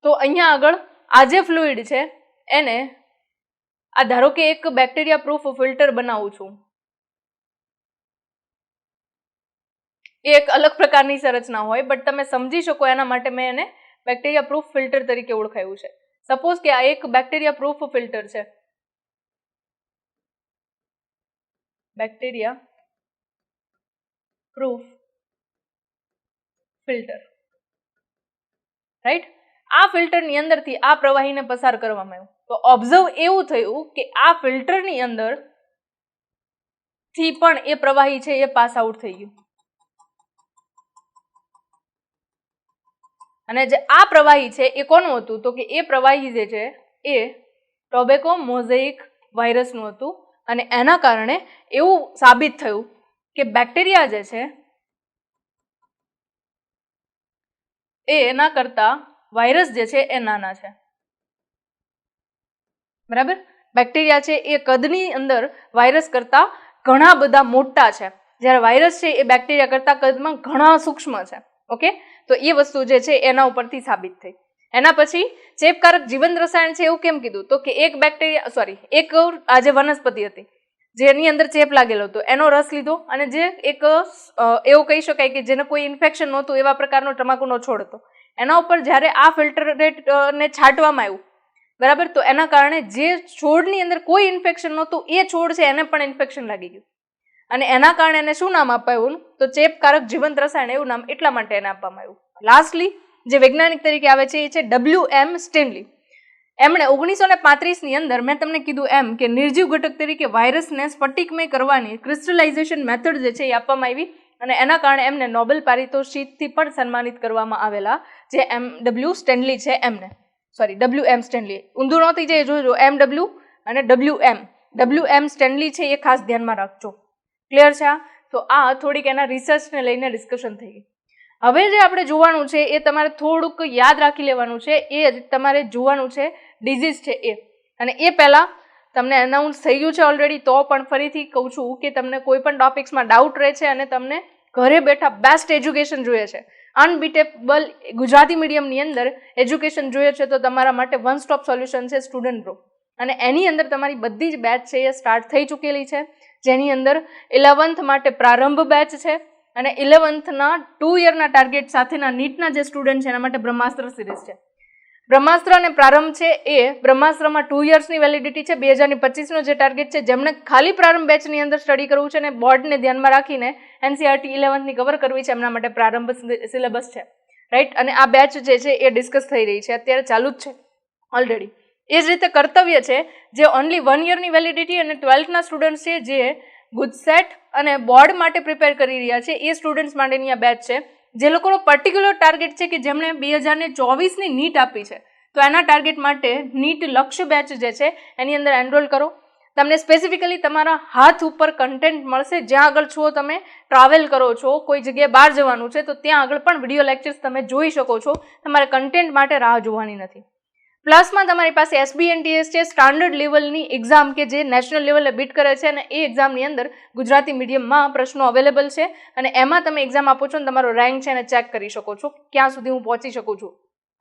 તો અહીંયા આગળ આ જે ફ્લુઇડ છે એને આ ધારો કે એક બેક્ટેરિયા પ્રૂફ ફિલ્ટર બનાવું છું, એ એક અલગ પ્રકારની સંરચના હોય, બટ તમે સમજી શકો એના માટે મેં એને બેક્ટેરિયા પ્રૂફ ફિલ્ટર તરીકે ઓળખાયું છે. સપોઝ કે આ એક બેક્ટેરિયા પ્રૂફ ફિલ્ટર છે, બેક્ટેરિયા પ્રૂફ ફિલ્ટર, રાઈટ. આ ફિલ્ટરની અંદરથી આ પ્રવાહીને પસાર કરવામાં આવ્યું. તો ઓબ્ઝર્વ એવું થયું કે આ ફિલ્ટરની અંદર થી પણ એ પ્રવાહી છે એ પાસ આઉટ થઈ ગયું. અને જે આ પ્રવાહી છે એ કોનું હતું તો કે એ પ્રવાહી જે છે એ ટોબેકો મોઝેઇક વાયરસનું હતું. અને એના કારણે એવું સાબિત થયું કે બેક્ટેરિયા જે છે એ એના કરતા વાયરસ જે છે એ નાના છે. બરાબર, બેક્ટેરિયા છે એ કદની અંદર વાયરસ કરતા ઘણા બધા મોટા છે, જ્યારે વાયરસ છે એ બેક્ટેરિયા કરતા કદમાં ઘણા સૂક્ષ્મ છે. ઓકે, તો એ વસ્તુ જે છે એના ઉપરથી સાબિત થઈ. એના પછી ચેપકારક જીવંત રસાયણ છે એવું કેમ કીધું તો કે એક બેક્ટેરિયા એક આ જે વનસ્પતિ હતી જેની અંદર ચેપ લાગેલો હતો એનો રસ લીધો, અને જે એક એવું કહી શકાય કે જેને કોઈ ઇન્ફેક્શન નહોતું એવા પ્રકારનો તમાકુનો છોડ હતો, એના ઉપર જ્યારે આ ફિલ્ટરને છાંટવામાં આવ્યું, બરાબર, તો એના કારણે જે છોડની અંદર કોઈ ઇન્ફેક્શન નહોતું એ છોડ છે એને પણ ઇન્ફેક્શન લાગી ગયું. અને એના કારણે એને શું નામ અપાયું તો ચેપકારક જીવંત રસાયણ એવું નામ એટલા માટે એને આપવામાં આવ્યું. લાસ્ટલી જે વૈજ્ઞાનિક તરીકે આવે છે એ છે W.M. સ્ટેનલી. એમણે 1935 ની અંદર મેં તમને કીધું એમ કે નિર્જીવ ઘટક તરીકે વાયરસને સ્ફટિકમય કરવાની ક્રિસ્ટલાઇઝેશન મેથડ જે છે એ આપવામાં આવી, અને એના કારણે એમને નોબેલ પારિતોષિકથી પણ સન્માનિત કરવામાં આવેલા, જે W. સ્ટેનલી છે એમને, સોરી W.M. સ્ટેનલી, ઊંધું નહોતી જે જોજો, M.W. અને W.M. સ્ટેનલી છે એ ખાસ ધ્યાનમાં રાખજો. ક્લિયર છે? તો આ થોડીક એના રિસર્ચને લઈને ડિસ્કશન થઈ ગઈ. હવે જે આપણે જોવાનું છે એ તમારે થોડુંક યાદ રાખી લેવાનું છે, એ તમારે જોવાનું છે ડિઝીઝ છે એ. અને એ પહેલાં તમને એનાઉન્સ થઈ ગયું છે ઓલરેડી, તો પણ ફરીથી કહું છું કે તમને કોઈ પણ ટોપિક્સમાં ડાઉટ રહે છે અને તમને ઘરે બેઠા બેસ્ટ એજ્યુકેશન જોઈએ છે, અનબીટેબલ ગુજરાતી મીડિયમની અંદર એજ્યુકેશન જોઈએ છે, તો તમારા માટે વન સ્ટોપ સોલ્યુશન છે સ્ટુડન્ટ પ્રો. અને એની અંદર તમારી બધી જ બેચ છે એ સ્ટાર્ટ થઈ ચૂકેલી છે, જેની અંદર 11th માટે પ્રારંભ બેચ છે, અને 11thના 2 યરના ટાર્ગેટ સાથેના નીટના જે સ્ટુડન્ટ છે એના માટે બ્રહ્માસ્ત્ર સિરીઝ છે. બ્રહ્માસ્ત્ર અને પ્રારંભ છે એ બ્રહ્માસ્ત્રમાં 2 યર્સની વેલિડિટી છે. 2025નો જે ટાર્ગેટ છે, જેમણે ખાલી પ્રારંભ બેચની અંદર સ્ટડી કરવું છે અને બોર્ડને ધ્યાનમાં રાખીને NCERT 11thની કવર કરવી છે, એમના માટે પ્રારંભ સિલેબસ છે, રાઈટ. અને આ બેચ જે છે એ ડિસ્કસ થઈ રહી છે, અત્યારે ચાલુ જ છે ઓલરેડી. એ જ રીતે કર્તવ્ય છે, જે ઓનલી 1 યરની વેલિડિટી અને 12થના સ્ટુડન્ટ છે જે ગુજસેટ અને બોર્ડ માટે પ્રિપેર કરી રહ્યા છે, એ સ્ટુડન્ટ્સ માટેની આ બેચ છે. જે લોકોનો પર્ટિક્યુલર ટાર્ગેટ છે કે જેમણે 2024ની નીટ આપી છે, તો એના ટાર્ગેટ માટે નીટ લક્ષ્ય બેચ જે છે એની અંદર એનરોલ કરો. તમને સ્પેસિફિકલી તમારા હાથ ઉપર કન્ટેન્ટ મળશે. જ્યાં આગળ છો, તમે ટ્રાવેલ કરો છો, કોઈ જગ્યાએ બહાર જવાનું છે, તો ત્યાં આગળ પણ વિડીયો લેક્ચર્સ તમે જોઈ શકો છો. તમારે કન્ટેન્ટ માટે રાહ જોવાની નથી. પ્લસમાં તમારી પાસે SBNTS છે, સ્ટાન્ડર્ડ લેવલની એક્ઝામ કે જે નેશનલ લેવલે બીટ કરે છે, અને એ એક્ઝામની અંદર ગુજરાતી મીડિયમમાં પ્રશ્નો અવેલેબલ છે, અને એમાં તમે એક્ઝામ આપો છો અને તમારો રેન્ક છે એને ચેક કરી શકો છો, ક્યાં સુધી હું પહોંચી શકું છું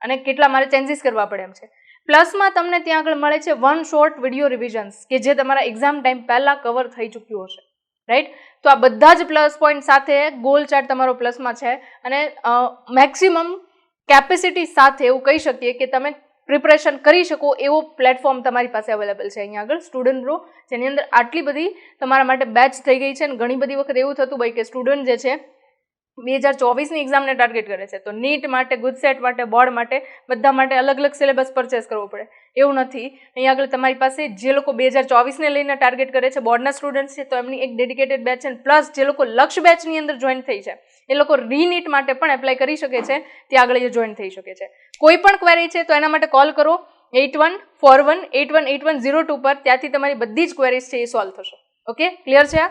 અને કેટલા મારે ચેન્જીસ કરવા પડે એમ છે. પ્લસમાં તમને ત્યાં આગળ મળે છે 1 શોર્ટ વિડીયો રિવિઝન્સ કે જે તમારા એક્ઝામ ટાઈમ પહેલાં કવર થઈ ચૂક્યું હશે, રાઈટ. તો આ બધા જ પ્લસ પોઈન્ટ સાથે ગોલ ચાર્ટ તમારો પ્લસમાં છે, અને મેક્સિમમ કેપેસિટી સાથે એવું કહી શકીએ કે તમે પ્રિપરેશન કરી શકો એવો પ્લેટફોર્મ તમારી પાસે અવેલેબલ છે અહીંયા આગળ સ્ટુડન્ટ બ્રો, જેની અંદર આટલી બધી તમારા માટે બેચ થઈ ગઈ છે. અને ઘણી બધી વખત એવું થતું ભાઈ કે સ્ટુડન્ટ જે છે 2024ની એક્ઝામને ટાર્ગેટ કરે છે, તો નીટ માટે, ગુજસેટ માટે, બોર્ડ માટે, બધા માટે અલગ અલગ સિલેબસ પરચેસ કરવો પડે, એવું નથી. અહીંયા આગળ તમારી પાસે જે લોકો 2024ને લઈને ટાર્ગેટ કરે છે, બોર્ડના સ્ટુડન્ટ છે, તો એમની એક ડેડિકેટેડ બેચ છે. પ્લસ જે લોકો લક્ષ્ય બેચની અંદર જોઈન થઈ છે, એ લોકો રીનીટ માટે પણ એપ્લાય કરી શકે છે, ત્યાં આગળ એ જોઈન થઈ શકે છે. કોઈ પણ ક્વેરી છે તો એના માટે કોલ કરો 8141818102 પર. ત્યાંથી તમારી બધી જ ક્વેરીઝ છે એ સોલ્વ થશે. ઓકે, ક્લિયર છે?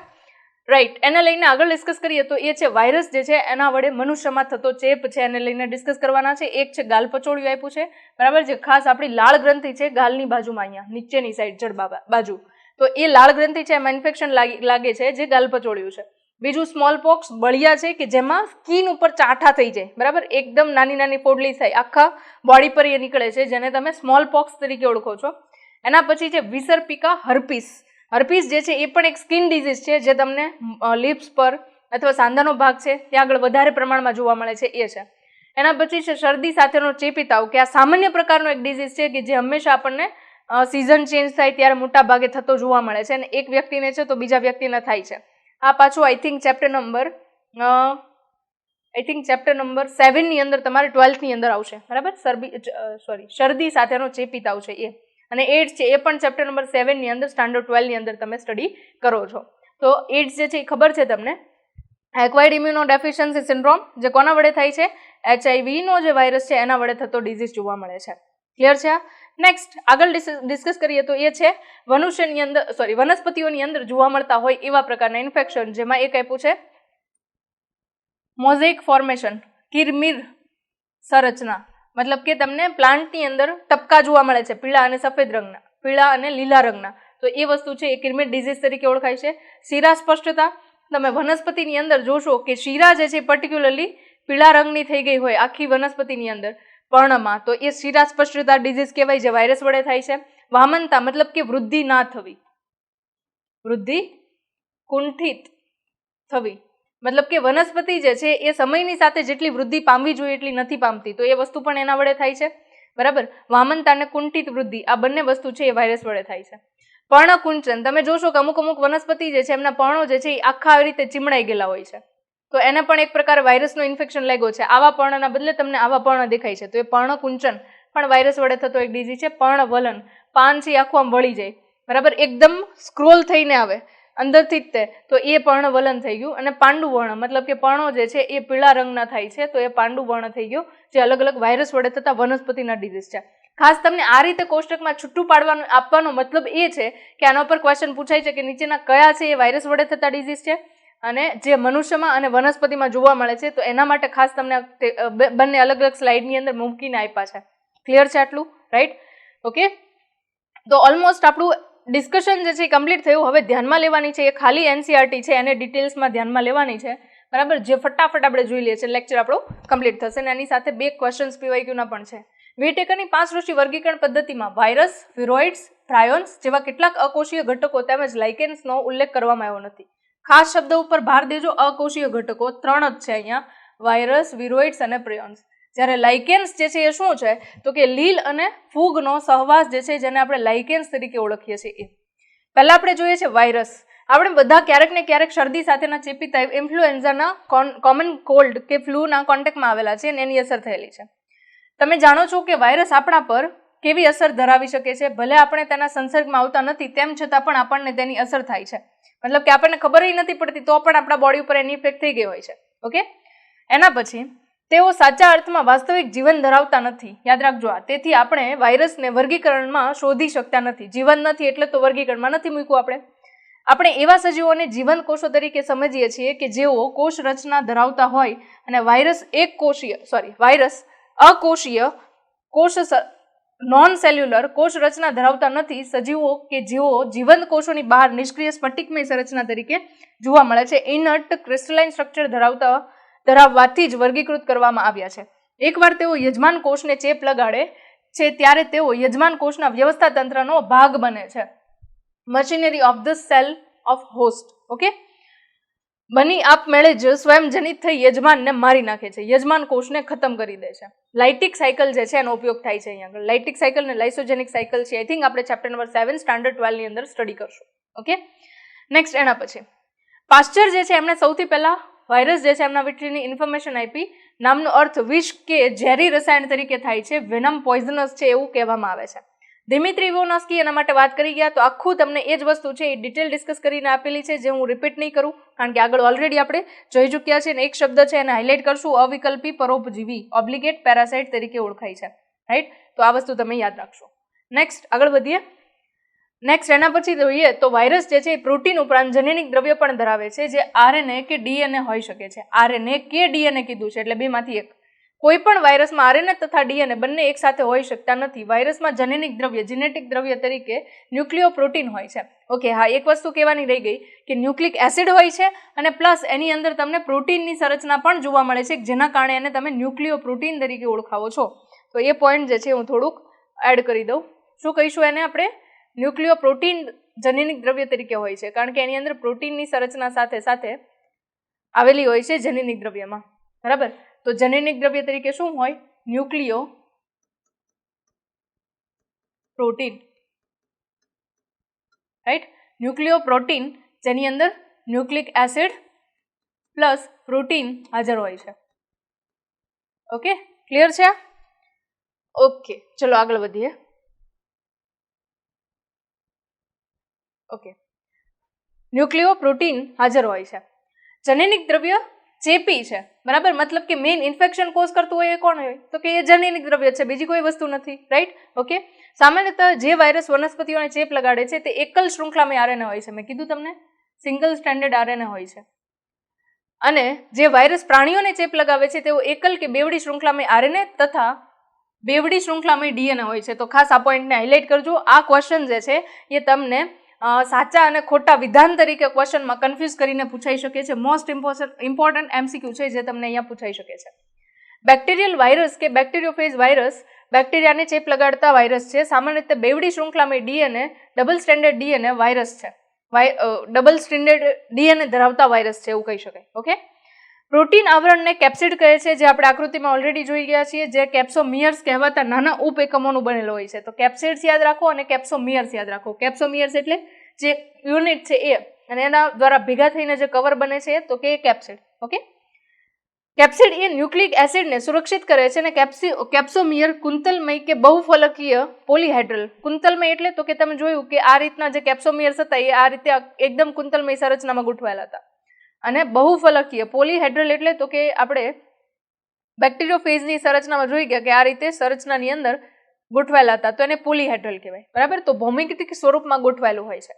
રાઈટ. એને લઈને આગળ ડિસ્કસ કરીએ તો એ છે વાયરસ જે છે એના વડે મનુષ્યમાં થતો ચેપ છે, એને લઈને ડિસ્કસ કરવાના છે. એક છે ગાલપચોળિયું આપ્યું છે, બરાબર, જે ખાસ આપણી લાળ ગ્રંથિ છે ગાલની બાજુમાં, અહીંયા નીચેની સાઈડ જડબા બાજુ, તો એ લાળ ગ્રંથિ છે, એમાં ઇન્ફેક્શન લાગે છે, જે ગાલપચોળિયું છે. બીજું સ્મોલ પોક્સ બળિયા છે કે જેમાં સ્કિન ઉપર ચાઠા થઈ જાય, બરાબર, એકદમ નાની નાની પોડલી થાય, આખા બોડી પર એ નીકળે છે, જેને તમે સ્મોલ પોક્સ તરીકે ઓળખો છો. એના પછી છે વિસર્પિકા હર્પીસ. હર્પીસ જે છે એ પણ એક સ્કિન ડિઝીઝ છે, જે તમને લિપ્સ પર અથવા સાંધાનો ભાગ છે ત્યાં આગળ વધારે પ્રમાણમાં જોવા મળે છે, એ છે. એના પછી છે શરદી સાથેનો ચેપી તાવ, કે આ સામાન્ય પ્રકારનો એક ડિઝીઝ છે કે જે હંમેશા આપણને સિઝન ચેન્જ થાય ત્યારે મોટા ભાગે થતો જોવા મળે છે, અને એક વ્યક્તિને છે તો બીજા વ્યક્તિને થાય છે. આ પાછું આઈ થિંક ચેપ્ટર નંબર 7ની અંદર તમારે 12થની અંદર આવશે, બરાબર. શરદી સાથેનો ચેપી તાવ છે એ, અને એડ્સ છે એ પણ ચેપ્ટર નંબર 7ની અંદર સ્ટાન્ડર્ડ 12ની અંદર તમે સ્ટડી કરો છો. તો એડ્સ જે છે એ ખબર છે તમને, એક્વાયર્ડ ઇમ્યુનો ડેફિશિયન્સી સિન્ડ્રોમ, જે કોના વડે થાય છે? HIV નો જે વાયરસ છે એના વડે થતો ડિઝીઝ જોવા મળે છે. ક્લિયર છે? નેક્સ્ટ આગળ ડિસ્કસ કરીએ તો એ છે વનસ્પતિઓની અંદર જોવા મળતા હોય એવા પ્રકારના ઇન્ફેક્શન, જેમાં એક આપ્યું છે મોઝેઇક ફોર્મેશન, કિરમિર સંરચના, મતલબ કે તમને પ્લાન્ટની અંદર ટપકા જોવા મળે છે પીળા અને સફેદ રંગના, પીળા અને લીલા રંગના, તો એ વસ્તુ છે એ કિરમિર ડિઝીઝ તરીકે ઓળખાય છે. શીરા સ્પષ્ટતા, તમે વનસ્પતિની અંદર જોશો કે શીરા જે છે પર્ટિક્યુલરલી પીળા રંગની થઈ ગઈ હોય આખી વનસ્પતિની અંદર પર્ણમાં, તો એ શીરા સ્પષ્ટતા ડિઝીઝ કહેવાય, જે વાયરસ વડે થાય છે. વામનતા મતલબ કે વૃદ્ધિ ના થવી, વૃદ્ધિ કુંઠિત થવી, મતલબ કે વનસ્પતિ જે છે એ સમયની સાથે જેટલી વૃદ્ધિ પામવી જોઈએ એટલી નથી પામતી, તો એ વસ્તુ પણ એના વડે થાય છે, બરાબર. વામનતા અને કુંઠિત વૃદ્ધિ, આ બંને વસ્તુ છે એ વાયરસ વડે થાય છે. પર્ણકુંચન, તમે જોશો કે અમુક વનસ્પતિ જે છે એમના પર્ણો જે છે એ આખા આવી રીતે ચીમડાઈ ગયેલા હોય છે, તો એને પણ એક પ્રકાર વાયરસનો ઇન્ફેક્શન લાગ્યો છે. આવા પર્ણના બદલે તમને આવા પર્ણ દેખાય છે, તો એ પર્ણકુંચન પણ વાયરસ વડે થતો એક ડિઝીઝ છે. પર્ણવલન, પાન છે આખું આમ વળી જાય, બરાબર, એકદમ સ્ક્રોલ થઈને આવે અંદરથી જ તે, તો એ પર્ણવલન થઈ ગયું. અને પાંડુવર્ણ, મતલબ કે પર્ણો જે છે એ પીળા રંગના થાય છે, તો એ પાંડુવર્ણ થઈ ગયું, જે અલગ અલગ વાયરસ વડે થતા વનસ્પતિના ડિઝીઝ છે. ખાસ તમને આ રીતે કોષ્ટકમાં છૂટું પાડવાનું આપવાનો મતલબ એ છે કે આના પર ક્વેશ્ચન પૂછાય છે કે નીચેના કયા છે એ વાયરસ વડે થતા ડિઝીઝ છે અને જે મનુષ્યમાં અને વનસ્પતિમાં જોવા મળે છે, તો એના માટે ખાસ તમને બંને અલગ અલગ સ્લાઇડની અંદર મૂકીને આપ્યા છે. ક્લિયર છે આટલું? Right, okay. તો ઓલમોસ્ટ આપણું ડિસ્કશન જે છે એ કમ્પ્લીટ થયું. હવે ધ્યાનમાં લેવાની છે એ ખાલી NCERT છે, એને ડિટેલ્સમાં ધ્યાનમાં લેવાની છે, બરાબર, જે ફટાફટ આપણે જોઈ લઈએ છીએ, લેક્ચર આપણો કમ્પ્લીટ થશે. અને એની સાથે 2 ક્વેશ્ચન્સ PYQના પણ છે. વિટેકરની 5 ઋષિ વર્ગીકરણ પદ્ધતિમાં વાયરસ, વિરોઇડ્સ, પ્રાયોન્સ જેવા કેટલાક અકોષીય ઘટકો તેમજ લાઇકેન્સનો ઉલ્લેખ કરવામાં આવ્યો નથી. ખાસ શબ્દ ઉપર ભાર દેજો, અકોષીય ઘટકો 3 જ છે અહીંયા, વાયરસ, વિરોઇડ્સ અને પ્રિયોન્સ. જ્યારે લાઇકેન્સ જે છે એ શું છે તો કે લીલ અને ફૂગનો સહવાસ જે છે જેને આપણે લાઇકેન્સ તરીકે ઓળખીએ છીએ. પહેલા આપણે જોઈએ છે વાયરસ. આપણે બધા ક્યારેક ને ક્યારેક શરદી સાથેના ચેપી તાવ, ઇન્ફ્લુએન્ઝાના, કોમન કોલ્ડ કે ફ્લૂના કોન્ટેક્ટમાં આવેલા છે અને એની અસર થયેલી છે. તમે જાણો છો કે વાયરસ આપણા પર કેવી અસર ધરાવી શકે છે. ભલે આપણે તેના સંસર્ગમાં આવતા નથી તેમ છતાં પણ આપણને તેની અસર થાય છે. મતલબ કે આપણને ખબર નથી પડતી તો પણ આપણા બોડી ઉપર એની ઇફેક્ટ થઈ ગઈ હોય છે. ઓકે, એના પછી તેઓ સાચા અર્થમાં વાસ્તવિક જીવન ધરાવતા નથી. યાદ રાખજો આ. તેથી આપણે વાયરસને વર્ગીકરણમાં શોધી શકતા નથી. જીવન નથી એટલે તો વર્ગીકરણમાં નથી મૂક્યું. આપણે એવા સજીવોને જીવંત કોષો તરીકે સમજીએ છીએ કે જેઓ કોષ રચના ધરાવતા હોય અને વાયરસ અકોષીય કોષ નોન સેલ્યુલર કોષ રચના ધરાવતા નથી. સજીવો કે જેઓ જીવંત કોષોની બહાર નિષ્ક્રિય સ્ફટિકમય સંરચના તરીકે જોવા મળે છે, ઇનર્ટ ક્રિસ્ટલાઇન સ્ટ્રક્ચર ધરાવવાથી જ વર્ગીકૃત કરવામાં આવ્યા છે. એકવાર તેઓ યજમાન કોષને ચેપ લગાડે છે ત્યારે તેઓ યજમાન કોષના વ્યવસ્થા તંત્રનો ભાગ બને છે. Machinery of the cell of host. Okay, બની આપમેળે જ સ્વયંજનિત થઈ યજમાનને મારી નાખે છે, યજમાન કોષને ખતમ કરી દે છે. લાઇટિક સાયકલ જે છે એનો ઉપયોગ થાય છે અહીંયા આગળ. લાઇટિક સાયકલ ને લાઇસોજેનિક સાયકલ છે. આઈ થિંક આપણે ચેપ્ટર નંબર 7 સ્ટાન્ડર્ડ 12 ની અંદર સ્ટડી કરશું. ઓકે, નેક્સ્ટ એના પછી પાસ્ચર જે છે એમણે સૌથી પહેલા વાયરસ જે છે એમના વિશેની ઇન્ફોર્મેશન આપી. નામનો અર્થ વિષ કે ઝેરી રસાયણ તરીકે થાય છે. વેનમ પોઈઝનસ છે એવું કહેવામાં આવે છે. દિમિત્રી ઇવાનોસ્કી એના માટે વાત કરી ગયા તો આખું તમને એ જ વસ્તુ છે એ ડિટેલ ડિસ્કસ કરીને આપેલી છે, જે હું રિપીટ નહીં કરું કારણ કે આગળ ઓલરેડી આપણે જોઈ ચૂક્યા છે. એક શબ્દ છે એને હાઇલાઇટ કરશું, અવિકલ્પી પરોપજીવી, ઓબ્લિગેટ પેરાસાઇટ તરીકે ઓળખાય છે. રાઈટ, તો આ વસ્તુ તમે યાદ રાખશો. નેક્સ્ટ આગળ વધીએ. નેક્સ્ટ એના પછી જોઈએ તો વાયરસ જે છે એ પ્રોટીન ઉપરાંત જનીનિક દ્રવ્ય પણ ધરાવે છે, જે આરએનએ કે ડીએનએ હોઈ શકે છે. આરએનએ કે ડીએનએ કીધું છે એટલે બેમાંથી એક. કોઈ પણ વાયરસમાં આરએનએ તથા ડીએનએ બંને એક સાથે હોઈ શકતા નથી. વાયરસમાં જનીનિક દ્રવ્ય, જીનેટિક દ્રવ્ય તરીકે ન્યુક્લિયોપ્રોટીન હોય છે. ઓકે, હા, એક વસ્તુ કહેવાની રહી ગઈ કે ન્યુક્લિક એસિડ હોય છે અને પ્લસ એની અંદર તમને પ્રોટીનની સંરચના પણ જોવા મળે છે, જેના કારણે એને તમે ન્યુક્લિયોપ્રોટીન તરીકે ઓળખાવો છો. તો એ પોઈન્ટ જે છે હું થોડુંક એડ કરી દઉં. શું કહીશું એને આપણે? ન્યુક્લિયોપ્રોટીન જનીનિક દ્રવ્ય તરીકે હોય છે કારણ કે એની અંદર પ્રોટીનની સંરચના સાથે સાથે આવેલી હોય છે જનીનિક દ્રવ્યમાં. બરાબર, તો જનીનિક દ્રવ્ય તરીકે શું હોય? Nucleo protein. Right, Nucleo protein જેની અંદર ન્યુક્લિક એસિડ પ્લસ પ્રોટીન હાજર હોય છે. ઓકે, ક્લિયર છે? ઓકે, ચલો આગળ વધીએ. ઓકે, ન્યુક્લિયો પ્રોટીન હાજર હોય છે. જનીનિક દ્રવ્ય ચેપી છે. બરાબર, મતલબ કે મેઇન ઇન્ફેક્શન કોઝ કરતું હોય એ કોણ હોય? તો કે એ જનીનિક દ્રવ્ય છે, બીજી કોઈ વસ્તુ નથી. Right, okay. સામાન્યતઃ જે વાયરસ વનસ્પતિઓને ચેપ લગાડે છે તે એકલ શૃંખલામય આરએનએ હોય છે. મેં કીધું તમને, સિંગલ સ્ટ્રેન્ડેડ આરએનએ હોય છે. અને જે વાયરસ પ્રાણીઓને ચેપ લગાવે છે તેઓ એકલ કે બેવડી શૃંખલામય આરએનએ તથા બેવડી શૃંખલામય ડીએનએ હોય છે. તો ખાસ આ પોઈન્ટને હાઇલાઇટ કરજો. આ ક્વેશ્ચન જે છે એ તમને સાચા અને ખોટા વિધાન તરીકે ક્વેશ્ચનમાં કન્ફ્યુઝ કરીને પૂછાઈ શકે છે. મોસ્ટ ઇમ્પોર્ટન્ટ એમસીક્યુ છે જે તમને અહીંયા પૂછાઈ શકે છે. બેક્ટેરિયલ વાયરસ કે બેક્ટેરિયોફેજ વાયરસ બેક્ટેરિયાને ચેપ લગાડતા વાયરસ છે. સામાન્ય રીતે બેવડી શૃંખલામય DNA, double stranded DNA virus છે. ડબલ સ્ટ્રેન્ડેડ ડીએનએ ધરાવતા વાયરસ છે એવું કહી શકાય. ઓકે, પ્રોટીન આવરણને કેપ્સિડ કહે છે, જે આપણે આકૃતિમાં ઓલરેડી જોઈ ગયા છીએ, જે કેપ્સોમિયર્સ કહેવાતા નાના ઉપ એકમોનું બનેલો હોય છે. તો કેપ્સિડ્સ યાદ રાખો અને કેપ્સોમિયર્સ યાદ રાખો. કેપ્સોમિયર્સ એટલે જે યુનિટ છે એ, અને એના દ્વારા ભેગા થઈને જે કવર બને છે તો કે કેપ્સિડ. ઓકે, કેપ્સિડ એ ન્યુક્લિક એસિડને સુરક્ષિત કરે છે અને કેપ્સોમિયર કુંતલમય કે બહુફલકીય પોલીહેડ્રલ. કુંતલમય એટલે તો કે તમે જોયું કે આ રીતના જે કેપ્સોમિયર્સ હતા એ આ રીતે એકદમ કુંતલમય સંરચનામાં ગોઠવાયેલા હતા. અને બહુફલકીય પોલીહેડ્રલ એટલે તો કે આપણે બેક્ટેરિયોફેજની સંરચનામાં જોઈ ગયા કે આ રીતે સંરચનાની અંદર ગોઠવાયેલા હતા, તો એને પોલીહેડ્રલ કહેવાય. બરાબર, તો ભૌમિતિક સ્વરૂપમાં ગોઠવાયેલું હોય છે.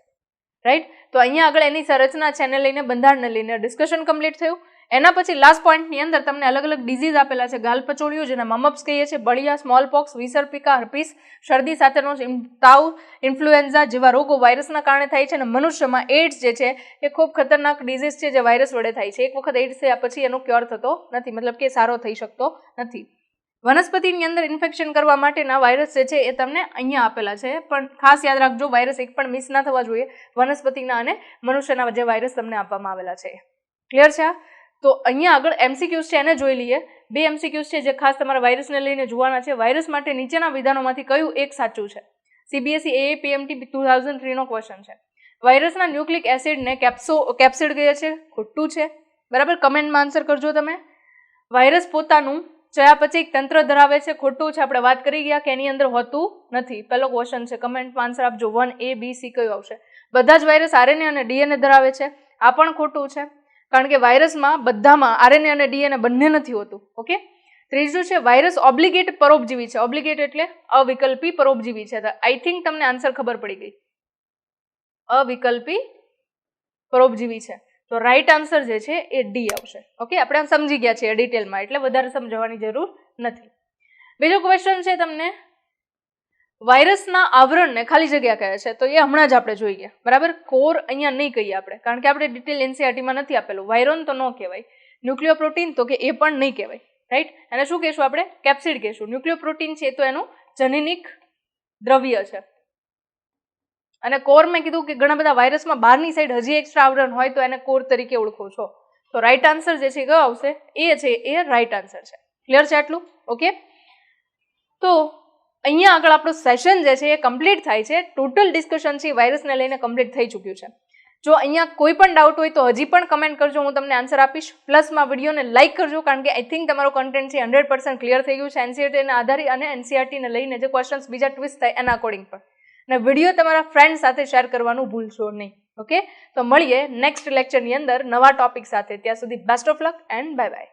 રાઈટ, તો અહીંયા આગળ એની સંરચના છે એને લઈને, બંધારણને લઈને ડિસ્કશન કમ્પ્લીટ થયું. એના પછી લાસ્ટ પોઈન્ટની અંદર તમને અલગ અલગ ડિઝીઝ આપેલા છે. ગાલપચોળીઓ જેને મમપ્સ કહીએ છીએ, બળિયા, સ્મોલપોક્સ, વિસર્પિકા, હર્પીસ, શરદી સાથેનો તાવ, ઇન્ફ્લુએન્ઝા જેવા રોગો વાયરસના કારણે થાય છે. અને મનુષ્યમાં એઇડ્સ જે છે એ ખૂબ ખતરનાક ડિઝીઝ છે જે વાયરસ વડે થાય છે. એક વખત એઇડ્સ થયા પછી એનો ક્યોર થતો નથી, મતલબ કે સારો થઈ શકતો નથી. વનસ્પતિની અંદર ઇન્ફેક્શન કરવા માટેના વાયરસ જે છે એ તમને અહીંયા આપેલા છે, પણ ખાસ યાદ રાખજો વાયરસ એક પણ મિસ ના થવા જોઈએ. વનસ્પતિના અને મનુષ્યના જે વાયરસ તમને આપવામાં આવેલા છે. ક્લિયર છે? તો અહીંયા આગળ MCQs છે એને જોઈ લઈએ. 2 MCQs છે જે ખાસ તમારા વાયરસને લઈને જોવાના છે. વાયરસ માટે નીચેના વિધાનોમાંથી કયું એક સાચું છે? CBSE AAPMT 2003 નો ક્વેશ્ચન છે. વાયરસના ન્યુક્લિક એસિડને કેપ્સિડ કહે છે, ખોટું છે. બરાબર, કમેન્ટમાં આન્સર કરજો તમે. વાયરસ પોતાનું ચયાપચયિક તંત્ર ધરાવે છે, ખોટું છે. આપણે વાત કરી ગયા કે એની અંદર હોતું નથી. પહેલો ક્વેશ્ચન છે, કમેન્ટમાં આન્સર આપજો. 1A B C કયું આવશે? બધા જ વાયરસ RNA અને DNA ધરાવે છે, આ પણ ખોટું છે, કારણ કે વાયરસમાં બધામાં RNA અને DNA બંને નથી હોતું. ઓકે. ત્રીજું છે, વાયરસ ઓબ્લિગેટ પરોપજીવી છે. ઓબ્લિગેટ એટલે અવિકલ્પી પરોપજીવી છે. આઈ થિંક તમને આન્સર ખબર પડી ગઈ. અવિકલ્પી પરોપજીવી છે. તો રાઈટ આન્સર જે છે એ ડી આવશે. ઓકે, આપણે આમ સમજી ગયા છીએ ડિટેલમાં, એટલે વધારે સમજવાની જરૂર નથી. બીજો ક્વેશ્ચન છે તમને, વાયરસના આવરણને ખાલી જગ્યા કહે છે, તો એ હમણાં જ આપણે જોઈએ. બરાબર, કોર અહીંયા નહીં કહીએ આપણે, કારણ કે આપણે ડિટેલ NCERT-માં નથી આપેલું. વાયરોન તો ન કહેવાય, ન્યુક્લિયોપ્રોટીન તો કે એ પણ નહીં કહેવાય. રાઈટ, અને શું કહેશું આપણે? કેપ્સિડ કહેશું. ન્યુક્લિયોપ્રોટીન છે તો એનું જનીનિક દ્રવ્ય છે. અને કોર મેં કીધું કે ઘણા બધા વાયરસમાં બહારની સાઈડ હજી એક્સ્ટ્રા આવરણ હોય તો એને કોર તરીકે ઓળખો છો. તો રાઈટ આન્સર જે છે કયો આવશે? એ છે, એ રાઈટ આન્સર છે. ક્લિયર છે આટલું? ઓકે. તો અહીંયા આગળ આપણું સેશન જે છે એ કમ્પ્લીટ થાય છે. ટોટલ ડિસ્કશન છે વાયરસને લઈને કમ્પ્લીટ થઈ ચૂક્યું છે. જો અહીંયા કોઈ પણ ડાઉટ હોય તો હજી પણ કમેન્ટ કરજો, હું તમને આન્સર આપીશ. પ્લસમાં વિડીયોને લાઇક કરજો, કારણ કે આઈ થિંક તમારો કન્ટેન્ટ છે 100% ક્લિયર થઈ ગયું છે NCERT-ને આધારિત અને NCERT-ને લઈને જે ક્વેશ્ચન્સ બીજા ટ્વિસ્ટ થાય એના અકોર્ડિંગ પણ. અને વિડીયો તમારા ફ્રેન્ડ સાથે શેર કરવાનું ભૂલશો નહીં. ઓકે, તો મળીએ નેક્સ્ટ લેક્ચરની અંદર નવા ટોપિક સાથે. ત્યાં સુધી best of luck and bye bye.